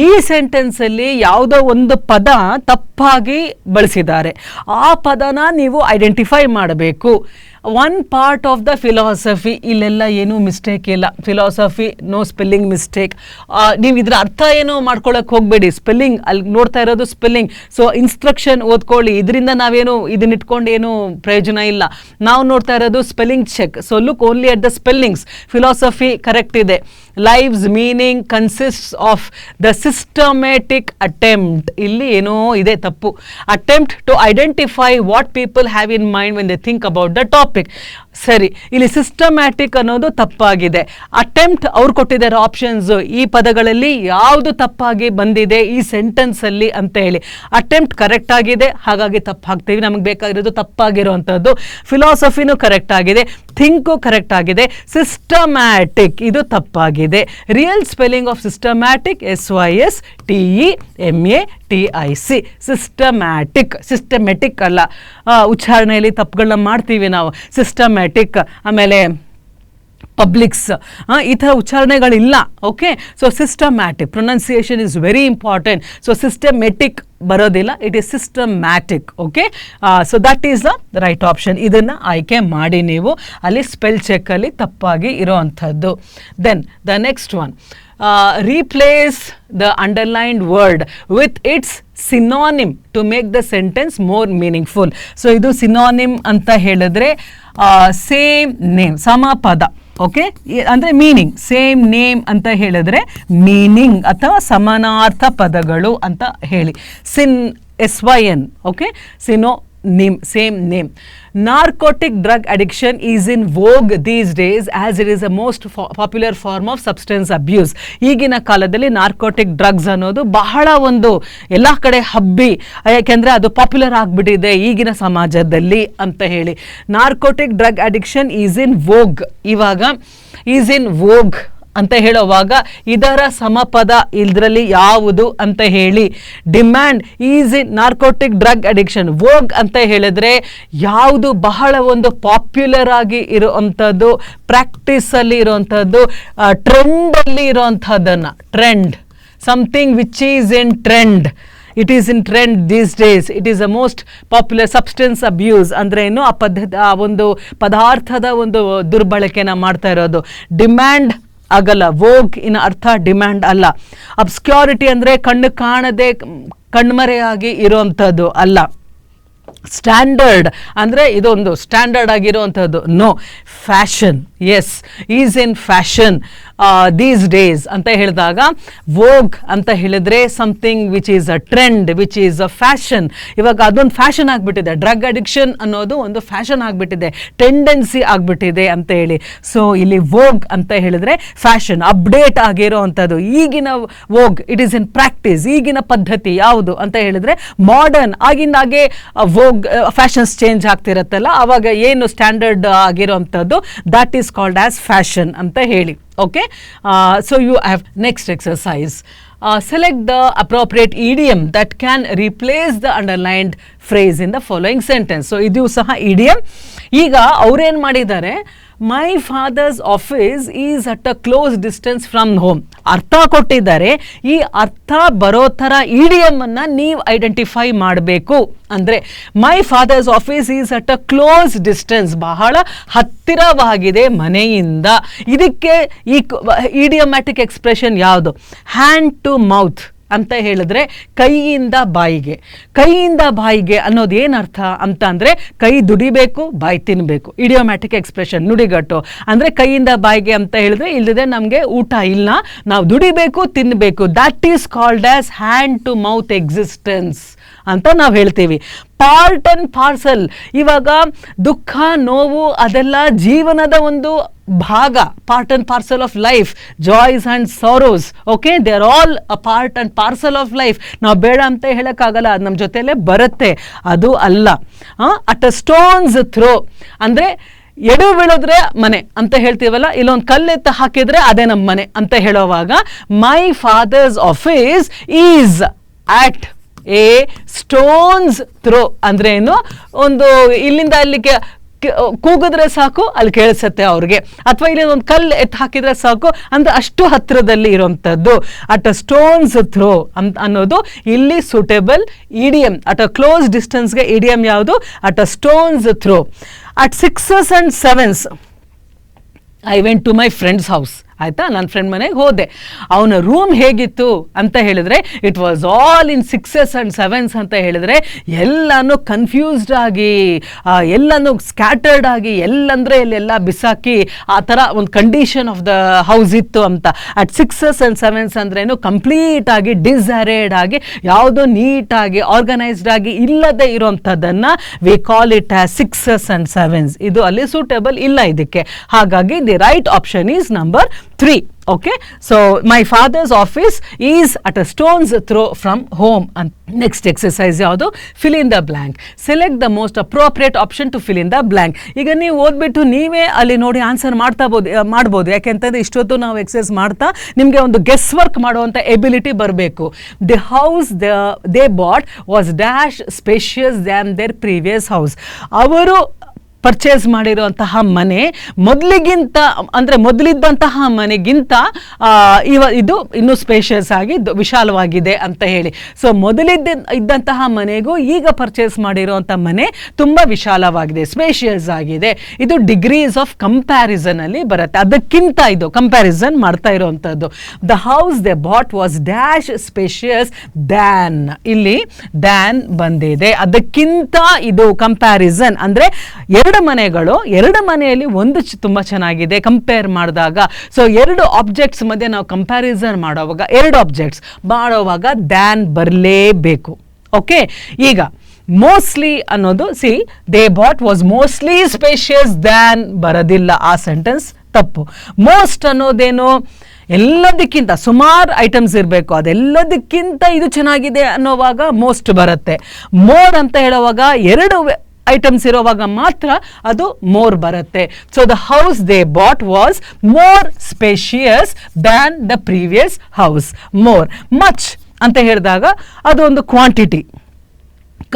ಈ ಸೆಂಟೆನ್ಸಲ್ಲಿ ಯಾವುದೋ ಒಂದು ಪದ ತಪ್ಪಾಗಿ ಬಳಸಿದ್ದಾರೆ, ಆ ಪದನ ನೀವು ಐಡೆಂಟಿಫೈ ಮಾಡಬೇಕು. One part of the philosophy, ಇಲ್ಲೆಲ್ಲ ಏನೂ ಮಿಸ್ಟೇಕ್ ಇಲ್ಲ. Philosophy, no spelling mistake. ನೀವು ಇದ್ರ ಅರ್ಥ ಏನೋ ಮಾಡ್ಕೊಳಕ್ಕೆ ಹೋಗಬೇಡಿ, ಸ್ಪೆಲ್ಲಿಂಗ್ ಅಲ್ಲಿ ನೋಡ್ತಾ ಇರೋದು ಸ್ಪೆಲ್ಲಿಂಗ್. ಸೊ ಇನ್ಸ್ಟ್ರಕ್ಷನ್ ಓದ್ಕೊಳ್ಳಿ, ಇದರಿಂದ ನಾವೇನು ಇದನ್ನ ಇಟ್ಕೊಂಡು ಏನು ಪ್ರಯೋಜನ ಇಲ್ಲ. ನಾವು ನೋಡ್ತಾ ಇರೋದು spelling check. So look only at the spellings. Philosophy correct ಇದೆ, lives meaning consists of the systematic attempt. ಇಲ್ಲಿ ಏನೋ ಇದೆ ತಪ್ಪು. Attempt to identify what people have in mind when they think about the topic. ಸರಿ, ಇಲ್ಲಿ systematic ಅನ್ನೋದು ತಪ್ಪಾಗಿದೆ. Attempt ಅವ್ರು ಕೊಟ್ಟಿದ್ದಾರೆ ಆಪ್ಷನ್ಸ್, ಈ ಪದಗಳಲ್ಲಿ ಯಾವುದು ತಪ್ಪಾಗಿ ಬಂದಿದೆ ಈ ಸೆಂಟೆನ್ಸಲ್ಲಿ ಅಂತ ಹೇಳಿ. ಅಟೆಂಪ್ಟ್ ಕರೆಕ್ಟ್ ಆಗಿದೆ, ಹಾಗಾಗಿ ತಪ್ಪು ಹಾಕ್ತೀವಿ. ನಮಗೆ ಬೇಕಾಗಿರೋದು ತಪ್ಪಾಗಿರುವಂಥದ್ದು. ಫಿಲಾಸಫಿನೂ ಕರೆಕ್ಟ್ ಆಗಿದೆ, ಥಿಂಕು ಕರೆಕ್ಟ್ ಆಗಿದೆ, ಸಿಸ್ಟಮ್ಯಾಟಿಕ್ ಇದು ತಪ್ಪಾಗಿದೆ. Real spelling of systematic SYSTEMATIC, systematic ಅಲ್ಲ. ಉಚ್ಚಾರಣೆಯಲ್ಲಿ ತಪ್ಪುಗಳನ್ನ ಮಾಡ್ತೀವಿ ನಾವು. ಸಿಸ್ಟಮ್ಯಾಟಿಕ್, ಆಮೇಲೆ ಪಬ್ಲಿಕ್ಸ್, ಈ ಥರ ಉಚ್ಚಾರಣೆಗಳಿಲ್ಲ. Okay, so systematic pronunciation is very important. So systematic ಬರೋದಿಲ್ಲ, it is systematic. Okay, so that is the right option. ಇದನ್ನು ಆಯ್ಕೆ ಮಾಡಿ ನೀವು. ಅಲ್ಲಿ ಸ್ಪೆಲ್ ಚೆಕ್ಕಲ್ಲಿ ತಪ್ಪಾಗಿ ಇರೋವಂಥದ್ದು. Then the next one, replace the underlined word with its synonym to make the sentence more meaningful. So ಇದು synonym ಅಂತ ಹೇಳಿದ್ರೆ ಸೇಮ್ ನೇಮ್, ಸಮಪದ. ಓಕೆ, ಅಂದರೆ ಮೀನಿಂಗ್. ಸೇಮ್ ನೇಮ್ ಅಂತ ಹೇಳಿದ್ರೆ ಮೀನಿಂಗ್ ಅಥವಾ ಸಮಾನಾರ್ಥ ಪದಗಳು ಅಂತ ಹೇಳಿ. SYN. Okay, synonym, same name. Narcotic drug addiction is in vogue these days as it is the most popular form of substance abuse. ಈಗಿನ ಕಾಲದಲ್ಲಿ ನಾರ್ಕೋಟಿಕ್ ಡ್ರಗ್ಸ್ ಅನ್ನೋದು ಬಹಳ ಒಂದು ಎಲ್ಲ ಕಡೆ ಹಬ್ಬಿ, ಯಾಕೆಂದರೆ ಅದು ಪಾಪ್ಯುಲರ್ ಆಗಿಬಿಟ್ಟಿದೆ ಈಗಿನ ಸಮಾಜದಲ್ಲಿ ಅಂತ ಹೇಳಿ. Narcotic drug addiction is in vogue. ಇವಾಗ ಈಸ್ ಇನ್ ವೋಗ್ ಅಂತ ಹೇಳುವಾಗ ಇದರ ಸಮಪದ ಇದರಲ್ಲಿ ಯಾವುದು ಅಂತ ಹೇಳಿ. Demand is in narcotic drug addiction. Vogue ಅಂತ ಹೇಳಿದ್ರೆ ಯಾವುದು ಬಹಳ ಒಂದು ಪಾಪ್ಯುಲರ್ ಆಗಿ ಇರುವಂಥದ್ದು, ಪ್ರಾಕ್ಟೀಸಲ್ಲಿ ಇರುವಂಥದ್ದು, ಟ್ರೆಂಡಲ್ಲಿ ಇರುವಂಥದ್ದನ್ನು. Trend, something which is in trend. It is in trend these days. It is the most popular. Substance abuse ಅಂದರೆ ಏನು, ಆ ಒಂದು ಪದಾರ್ಥದ ಒಂದು ದುರ್ಬಳಕೆನ ಮಾಡ್ತಾ ಇರೋದು. ಡಿಮ್ಯಾಂಡ್ ಆಗಲ್ಲ, ವೋಗ್ ಇನ್ ಅರ್ಥ ಡಿಮ್ಯಾಂಡ್ ಅಲ್ಲ. ಅಬ್ಸ್ಕ್ಯೂರಿಟಿ ಅಂದರೆ ಕಣ್ಣು ಕಾಣದೆ ಕಣ್ಮರೆಯಾಗಿ ಇರುವಂಥದ್ದು ಅಲ್ಲ. ಸ್ಟ್ಯಾಂಡರ್ಡ್ ಅಂದರೆ ಇದೊಂದು ಸ್ಟ್ಯಾಂಡರ್ಡ್ ಆಗಿರುವಂಥದ್ದು. No. Fashion, yes, is in fashion these days ಅಂತ ಹೇಳಿದಾಗ ವೋಗ್ ಅಂತ ಹೇಳಿದ್ರೆ something which is a trend, which is a fashion. ಇವಾಗ ಅದೊಂದು ಫ್ಯಾಷನ್ ಆಗಿಬಿಟ್ಟಿದೆ. ಡ್ರಗ್ ಅಡಿಕ್ಷನ್ ಅನ್ನೋದು ಒಂದು ಫ್ಯಾಷನ್ ಆಗಿಬಿಟ್ಟಿದೆ, ಟೆಂಡೆನ್ಸಿ ಆಗಿಬಿಟ್ಟಿದೆ ಅಂತ ಹೇಳಿ. ಸೊ ಇಲ್ಲಿ ವೋಗ್ ಅಂತ ಹೇಳಿದ್ರೆ ಫ್ಯಾಷನ್, ಅಪ್ಡೇಟ್ ಆಗಿರೋ ಅಂಥದ್ದು. ಈಗಿನ vogue, it is in practice. ಈಗಿನ ಪದ್ಧತಿ ಯಾವುದು ಅಂತ ಹೇಳಿದ್ರೆ ಮಾಡರ್ನ್. ಆಗಿಂದಾಗೆ ವೋಗ್ ಫ್ಯಾಷನ್ಸ್ ಚೇಂಜ್ ಆಗ್ತಿರತ್ತಲ್ಲ, ಆವಾಗ ಏನು ಸ್ಟ್ಯಾಂಡರ್ಡ್ ಆಗಿರೋವಂಥದ್ದು that is called as fashion ಅಂತ ಹೇಳಿ. Okay, so you have next exercise. Select the appropriate idiom that can replace the underlined phrase in the following sentence. So ಇದು ಸಹ idiom. ಈಗ ಅವ್ರೇನು ಮಾಡಿದ್ದಾರೆ, ಮೈ father's office is at a close distance from home. ಅರ್ಥ ಕೊಟ್ಟಿದ್ದಾರೆ. ಈ ಅರ್ಥ ಬರೋ ಥರ ಇಡಿಯಮನ್ನು ನೀವು ಐಡೆಂಟಿಫೈ ಮಾಡಬೇಕು. ಅಂದರೆ ಮೈ father's office is at a close distance, ಬಹಳ ಹತ್ತಿರವಾಗಿದೆ ಮನೆಯಿಂದ. ಇದಕ್ಕೆ ಈ ಇಡಿಯಮ್ಯಾಟಿಕ್ ಎಕ್ಸ್ಪ್ರೆಷನ್ ಯಾವುದು? ಹ್ಯಾಂಡ್ ಟು ಮೌತ್ ಅಂತ ಹೇಳಿದ್ರೆ ಕೈಯಿಂದ ಬಾಯಿಗೆ. ಕೈಯಿಂದ ಬಾಯಿಗೆ ಅನ್ನೋದು ಏನರ್ಥ ಅಂತ ಅಂದರೆ ಕೈ ದುಡಿಬೇಕು, ಬಾಯಿ ತಿನ್ನಬೇಕು. ಇಡಿಯೋಮ್ಯಾಟಿಕ್ ಎಕ್ಸ್ಪ್ರೆಷನ್, ನುಡಿಗಟ್ಟು. ಅಂದರೆ ಕೈಯಿಂದ ಬಾಯಿಗೆ ಅಂತ ಹೇಳಿದ್ರೆ ಇಲ್ಲದೆ ನಮಗೆ ಊಟ ಇಲ್ಲ, ನಾವು ದುಡಿಬೇಕು, ತಿನ್ನಬೇಕು. That is called as hand to mouth existence ಅಂತ ನಾವು ಹೇಳ್ತೀವಿ. Part and parcel. ಇವಾಗ ದುಃಖ, ನೋವು ಅದೆಲ್ಲ ಜೀವನದ ಒಂದು ಭಾಗ. Part and parcel of life. Joys and sorrows, okay, they are all a part and parcel of life. ನಾವು ಬೇಡ ಅಂತ ಹೇಳೋಕ್ಕಾಗಲ್ಲ, ಅದು ನಮ್ಮ ಜೊತೆಲೇ ಬರುತ್ತೆ. ಅದು ಅಲ್ಲ. ಅಟ್ ಅ ಸ್ಟೋನ್ಸ್ ಥ್ರೋ ಅಂದರೆ ಎಡು ಬೀಳಿದ್ರೆ ಮನೆ ಅಂತ ಹೇಳ್ತೀವಲ್ಲ, ಇಲ್ಲೊಂದು ಕಲ್ಲೆತ್ತ ಹಾಕಿದ್ರೆ ಅದೇ ನಮ್ಮ ಮನೆ ಅಂತ ಹೇಳೋವಾಗ my father's office is at a stone's throw ಅಂದ್ರೆ ಏನು, ಒಂದು ಇಲ್ಲಿಂದ ಅಲ್ಲಿಗೆ ಕೂಗಿದ್ರೆ ಸಾಕು ಅಲ್ಲಿ ಕೇಳಿಸುತ್ತೆ ಅವ್ರಿಗೆ, ಅಥವಾ ಇಲ್ಲಿ ಒಂದು ಕಲ್ಲು ಎತ್ತು ಹಾಕಿದ್ರೆ ಸಾಕು ಅಂದ್ರೆ ಅಷ್ಟು ಹತ್ತಿರದಲ್ಲಿ ಇರುವಂಥದ್ದು. ಅಟ್ ಅ ಸ್ಟೋನ್ಸ್ ಥ್ರೋ ಅಂತ ಅನ್ನೋದು ಇಲ್ಲಿ suitable idiom. At a close ಡಿಸ್ಟೆನ್ಸ್ಗೆ ಇಡಿಯಮ್ ಯಾವುದು? At a stone's throw. At 6s and 7s I went to my friend's house ಆಯಿತಾ. ನನ್ನ ಫ್ರೆಂಡ್ ಮನೆಗೆ ಹೋದೆ, ಅವನ ರೂಮ್ ಹೇಗಿತ್ತು ಅಂತ ಹೇಳಿದ್ರೆ it was all in 6s and 7s ಅಂತ ಹೇಳಿದ್ರೆ ಎಲ್ಲನೂ ಕನ್ಫ್ಯೂಸ್ಡ್ ಆಗಿ, ಎಲ್ಲನೂ ಸ್ಕ್ಯಾಟರ್ಡ್ ಆಗಿ, ಎಲ್ಲಂದರೆ ಎಲ್ಲೆಲ್ಲ ಬಿಸಾಕಿ ಆ ಥರ ಒಂದು ಕಂಡೀಷನ್ ಆಫ್ ದ ಹೌಸ್ ಇತ್ತು ಅಂತ. ಅಟ್ 6s and 7s ಅಂದ್ರೇನು ಕಂಪ್ಲೀಟ್ ಆಗಿ ಡಿಸ್ಅರೇಡ್ ಆಗಿ, ಯಾವುದೋ ನೀಟಾಗಿ ಆರ್ಗನೈಸ್ಡ್ ಆಗಿ ಇಲ್ಲದೆ ಇರೋಂಥದ್ದನ್ನು we call it as 6s and 7s. ಇದು ಅಲ್ಲಿ ಸೂಟೇಬಲ್ ಇಲ್ಲ ಇದಕ್ಕೆ. ಹಾಗಾಗಿ the right option is number 3. Okay, so my father's office is at a stone's throw from home. And next exercise ಯಾವುದು? Fill in the blank. Select the most appropriate option to fill in the blank. ಈಗ ನೀವು ಓದ್ಬಿಟ್ಟು ನೀವೇ ಅಲ್ಲಿ ನೋಡಿ answer ಮಾಡ್ಬೋದು. ಯಾಕೆಂತಂದ್ರೆ ಇಷ್ಟೊತ್ತು ನಾವು ಎಕ್ಸಸೈಸ್ ಮಾಡ್ತಾ ನಿಮಗೆ ಒಂದು ಗೆಸ್ ವರ್ಕ್ ಮಾಡುವಂಥ ಎಬಿಲಿಟಿ ಬರಬೇಕು. The house they bought was dash spacious than their previous house. ಅವರು ಪರ್ಚೇಸ್ ಮಾಡಿರುವಂತಹ ಮನೆ ಮೊದಲಿಗಿಂತ, ಅಂದರೆ ಮೊದಲಿದ್ದಂತಹ ಮನೆಗಿಂತ ಇದು ಇನ್ನೂ ಸ್ಪೇಷಿಯಸ್ ಆಗಿ ವಿಶಾಲವಾಗಿದೆ ಅಂತ ಹೇಳಿ. ಸೊ ಇದ್ದಂತಹ ಮನೆಗೂ ಈಗ ಪರ್ಚೇಸ್ ಮಾಡಿರುವಂಥ ಮನೆ ತುಂಬ ವಿಶಾಲವಾಗಿದೆ, ಸ್ಪೇಷಿಯಸ್ ಆಗಿದೆ. ಇದು ಡಿಗ್ರೀಸ್ ಆಫ್ ಕಂಪ್ಯಾರಿಸನ್ ಅಲ್ಲಿ ಬರುತ್ತೆ. ಅದಕ್ಕಿಂತ ಇದು ಕಂಪ್ಯಾರಿಸನ್ ಮಾಡ್ತಾ ಇರುವಂಥದ್ದು. The house they bought was dash spacious than, ಇಲ್ಲಿ ದ್ಯಾನ್ ಬಂದಿದೆ. ಅದಕ್ಕಿಂತ ಇದು ಕಂಪ್ಯಾರಿಸನ್ ಅಂದರೆ ಎರಡು ಮನೆಯಲ್ಲಿ ಒಂದು ತುಂಬ ಚೆನ್ನಾಗಿದೆ ಕಂಪೇರ್ ಮಾಡಿದಾಗ. ಸೊ ಎರಡು ಆಬ್ಜೆಕ್ಟ್ಸ್ ಮಧ್ಯೆ ನಾವು ಕಂಪ್ಯಾರಿಸನ್ ಮಾಡೋವಾಗ ದ್ಯಾನ್ ಬರಲೇಬೇಕು. ಓಕೆ, ಈಗ ಮೋಸ್ಟ್ಲಿ ಅನ್ನೋದು they bought was mostly spacious than ಬರೋದಿಲ್ಲ, ಆ ಸೆಂಟೆನ್ಸ್ ತಪ್ಪು. ಮೋಸ್ಟ್ ಅನ್ನೋದೇನು, ಎಲ್ಲದಕ್ಕಿಂತ ಸುಮಾರು ಐಟಮ್ಸ್ ಇರಬೇಕು, ಅದೆಲ್ಲದಕ್ಕಿಂತ ಇದು ಚೆನ್ನಾಗಿದೆ ಅನ್ನೋವಾಗ ಮೋಸ್ಟ್ ಬರುತ್ತೆ. ಮೋರ್ ಅಂತ ಹೇಳುವಾಗ ಎರಡು ಐಟಮ್ಸ್ ಇರೋವಾಗ ಮಾತ್ರ ಅದು ಮೋರ್ ಬರುತ್ತೆ. So the house they bought was more spacious than the previous house. More. Much ಅಂತ ಹೇಳಿದಾಗ ಅದು ಒಂದು ಕ್ವಾಂಟಿಟಿ,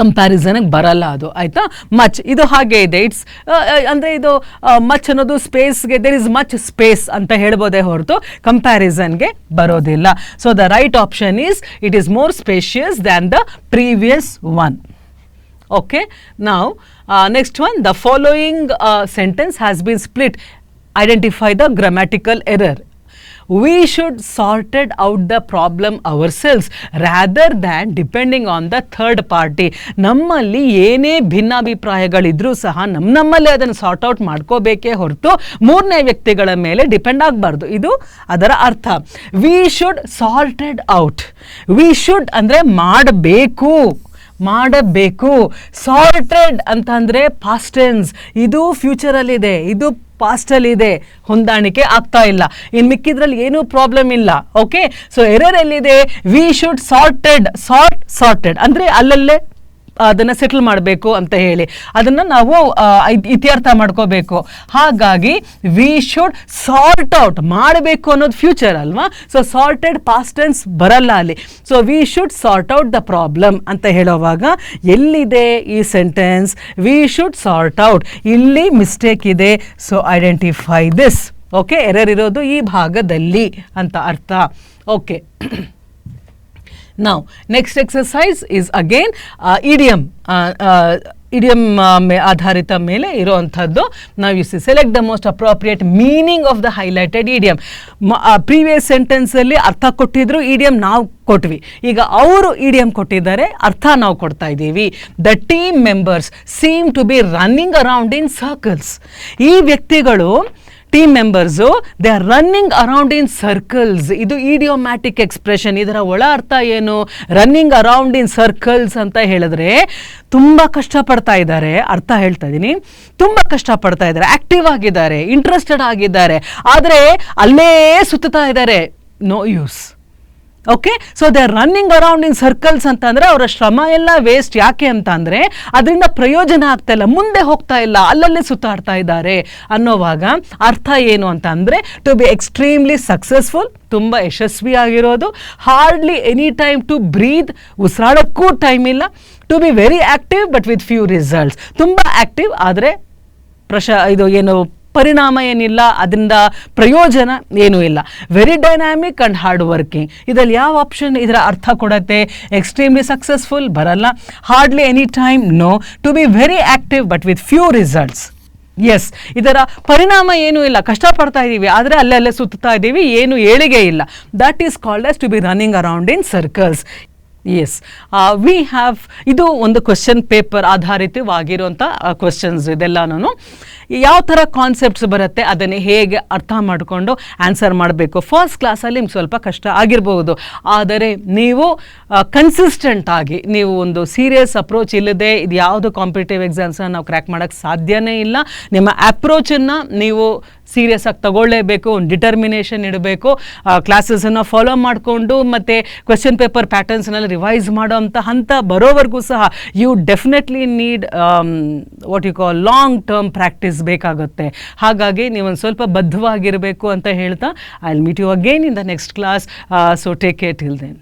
ಕಂಪ್ಯಾರಿಸನ್ಗೆ ಬರಲ್ಲ ಅದು, ಆಯಿತಾ. ಮಚ್ ಇದು ಹಾಗೆ ಇದೆ. ಇಟ್ಸ್ ಅಂದರೆ ಇದು ಮಚ್ ಅನ್ನೋದು ಸ್ಪೇಸ್ಗೆ, ದೇರ್ ಇಸ್ ಮಚ್ ಸ್ಪೇಸ್ ಅಂತ ಹೇಳ್ಬೋದೇ ಹೊರತು ಕಂಪ್ಯಾರಿಸನ್ಗೆ ಬರೋದಿಲ್ಲ. So the right option is it is more spacious than the previous one. Okay, now next one, the following sentence has been split. Identify the grammatical error. We should sorted out the problem ourselves rather than depending on the third party. ನಮ್ಮಲ್ಲಿ ಏನೇ ಭಿನ್ನಾಭಿಪ್ರಾಯಗಳಿದ್ರೂ ಸಹ ನಮ್ಮಲ್ಲೇ ಅದನ್ನು sort out ಮಾಡ್ಕೋಬೇಕೇ ಹೊರತು ಮೂರನೇ ವ್ಯಕ್ತಿಗಳ ಮೇಲೆ depend ಆಗಬಾರ್ದು. ಇದು ಅದರ ಅರ್ಥ. We should sorted out. We should ಅಂದರೆ ಮಾಡಬೇಕು. ಸಾರ್ಟೆಡ್ ಅಂತಂದರೆ ಪಾಸ್ಟ್ ಟೆನ್ಸ್, ಇದು ಫ್ಯೂಚರಲ್ಲಿದೆ, ಇದು ಪಾಸ್ಟಲ್ಲಿದೆ, ಹೊಂದಾಣಿಕೆ ಆಗ್ತಾ ಇಲ್ಲ. ಇನ್ನು ಮಿಕ್ಕಿದ್ರಲ್ಲಿ ಏನೂ ಪ್ರಾಬ್ಲಮ್ ಇಲ್ಲ. ಓಕೆ, ಸೊ ಎರರ್ ಎಲ್ಲಿದೆ? ವಿ ಶುಡ್ ಸಾರ್ಟೆಡ್ ಅಂದರೆ ಅಲ್ಲಲ್ಲೇ ಅದನ್ನು ಸೆಟಲ್ ಮಾಡಬೇಕು ಅಂತ ಹೇಳಿ ಅದನ್ನು ನಾವು ಇತ್ಯರ್ಥ ಮಾಡ್ಕೋಬೇಕು. ಹಾಗಾಗಿ ವಿ ಶುಡ್ ಸಾರ್ಟ್ ಔಟ್, ಮಾಡಬೇಕು ಅನ್ನೋದು ಫ್ಯೂಚರ್ ಅಲ್ವಾ. ಸೊ ಸಾರ್ಟೆಡ್ ಪಾಸ್ಟ್ ಟೆನ್ಸ್ ಬರಲ್ಲ ಅಲ್ಲಿ. So we should sort out the problem ಅಂತ ಹೇಳೋವಾಗ ಎಲ್ಲಿದೆ ಈ sentence? We should sort out, ಇಲ್ಲಿ ಮಿಸ್ಟೇಕ್ ಇದೆ. So identify this. Okay, error ಇರೋದು ಈ ಭಾಗದಲ್ಲಿ ಅಂತ ಅರ್ಥ. Okay, now next exercise is again idiom. Idiom ಆಧಾರಿತ ಮೇಲೆ ಇರೋವಂಥದ್ದು. ನಾವು you see select the most appropriate meaning of the highlighted idiom. Previous ಸೆಂಟೆನ್ಸಲ್ಲಿ ಅರ್ಥ ಕೊಟ್ಟಿದ್ರು, ಇಡಿಯಮ್ ನಾವು ಕೊಟ್ವಿ. ಈಗ ಅವರು ಇಡಿಯಮ್ ಕೊಟ್ಟಿದ್ದಾರೆ, ಅರ್ಥ ನಾವು ಕೊಡ್ತಾ ಇದ್ದೀವಿ. The team members seem to be running around in circles. ಈ ವ್ಯಕ್ತಿಗಳು team members they are running around in circles. ಇದು ಇಡಿಯೋಮ್ಯಾಟಿಕ್ ಎಕ್ಸ್ಪ್ರೆಷನ್. ಇದರ ಒಳ ಅರ್ಥ ಏನು? ರನ್ನಿಂಗ್ ಅರೌಂಡ್ ಇನ್ ಸರ್ಕಲ್ಸ್ ಅಂತ ಹೇಳಿದ್ರೆ ತುಂಬ ಕಷ್ಟಪಡ್ತಾ ಇದ್ದಾರೆ, ಅರ್ಥ ಹೇಳ್ತಾ ಇದ್ದೀನಿ. ತುಂಬ ಕಷ್ಟಪಡ್ತಾ ಇದ್ದಾರೆ, ಆಕ್ಟಿವ್ ಆಗಿದ್ದಾರೆ, ಇಂಟ್ರೆಸ್ಟೆಡ್ ಆಗಿದ್ದಾರೆ, ಆದರೆ ಅಲ್ಲೇ ಸುತ್ತಾ ಇದ್ದಾರೆ. No use. Okay, so they are running around in circles ಅಂತಂದರೆ ಅವರ ಶ್ರಮ ಎಲ್ಲ ವೇಸ್ಟ್. ಯಾಕೆ ಅಂತ ಅಂದರೆ ಅದರಿಂದ ಪ್ರಯೋಜನ ಆಗ್ತಾ ಇಲ್ಲ, ಮುಂದೆ ಹೋಗ್ತಾ ಇಲ್ಲ, ಅಲ್ಲಲ್ಲೇ ಸುತ್ತಾಡ್ತಾ ಇದ್ದಾರೆ ಅನ್ನೋವಾಗ ಅರ್ಥ ಏನು ಅಂತ ಅಂದರೆ ಟು ಬಿ ಎಕ್ಸ್ಟ್ರೀಮ್ಲಿ ಸಕ್ಸಸ್ಫುಲ್, ತುಂಬ ಯಶಸ್ವಿಯಾಗಿರೋದು. Hardly any time to breathe, ಉಸಿರಾಡೋಕ್ಕೂ ಟೈಮ್ ಇಲ್ಲ. To be very active but with few results. ತುಂಬ ಆ್ಯಕ್ಟಿವ್ ಆದರೆ ಇದು ಏನು ಪರಿಣಾಮ ಏನಿಲ್ಲ, ಅದರಿಂದ ಪ್ರಯೋಜನ ಏನೂ ಇಲ್ಲ. Very dynamic and hard working. ಇದರಲ್ಲಿ ಯಾವ ಆಪ್ಷನ್ ಇದರ ಅರ್ಥ ಕೊಡುತ್ತೆ? ಎಕ್ಸ್ಟ್ರೀಮ್ಲಿ ಸಕ್ಸಸ್ಫುಲ್ ಬರಲ್ಲ, hardly any time no, to be very active but with few results yes, ಇದರ ಪರಿಣಾಮ ಏನೂ ಇಲ್ಲ, ಕಷ್ಟಪಡ್ತಾ ಇದ್ದೀವಿ ಆದರೆ ಅಲ್ಲಲ್ಲೇ ಸುತ್ತಾ ಇದ್ದೀವಿ, ಏನು ಏಳಿಗೆ ಇಲ್ಲ. That is called as to be running around in circles. Yes, we have, ಇದು ಒಂದು ಕ್ವೆಶ್ಚನ್ ಪೇಪರ್ ಆಧಾರಿತವಾಗಿರುವಂಥ ಕ್ವೆಶನ್ಸ್ ಇದೆಲ್ಲನೂ. ಯಾವ ಥರ ಕಾನ್ಸೆಪ್ಟ್ಸ್ ಬರುತ್ತೆ ಅದನ್ನು ಹೇಗೆ ಅರ್ಥ ಮಾಡಿಕೊಂಡು ಆನ್ಸರ್ ಮಾಡಬೇಕು. ಫಸ್ಟ್ ಕ್ಲಾಸಲ್ಲಿ ನಿಮ್ಗೆ ಸ್ವಲ್ಪ ಕಷ್ಟ ಆಗಿರ್ಬೋದು, ಆದರೆ ನೀವು ಕನ್ಸಿಸ್ಟೆಂಟ್ ಆಗಿ, ನೀವು ಒಂದು ಸೀರಿಯಸ್ ಅಪ್ರೋಚ್ ಇಲ್ಲದೆ ಇದು ಯಾವುದು ಕಾಂಪಿಟೇಟಿವ್ ಎಕ್ಸಾಮ್ಸನ್ನು ನಾವು ಕ್ರ್ಯಾಕ್ ಮಾಡೋಕ್ಕೆ ಸಾಧ್ಯನೇ ಇಲ್ಲ. ನಿಮ್ಮ ಅಪ್ರೋಚನ್ನು ನೀವು ಸೀರಿಯಸ್ ಆಗಿ ತಗೊಳ್ಳೇಬೇಕು, ಒಂದು ಡಿಟರ್ಮಿನೇಷನ್ ಇಡಬೇಕು, ಕ್ಲಾಸಸನ್ನು ಫಾಲೋ ಮಾಡಿಕೊಂಡು ಮತ್ತು ಕ್ವೆಶ್ಚನ್ ಪೇಪರ್ ಪ್ಯಾಟರ್ನ್ಸ್ನೆಲ್ಲ ರಿವೈಸ್ ಮಾಡೋ ಅಂಥ ಹಂತ ಬರೋವರೆಗೂ ಸಹ you definitely need what you call long term practice ಬೇಕಾಗುತ್ತೆ. ಹಾಗಾಗಿ ನೀವೊಂದು ಸ್ವಲ್ಪ ಬದ್ಧವಾಗಿರಬೇಕು ಅಂತ ಹೇಳ್ತಾ, I will meet you again in the next class. So take care till then.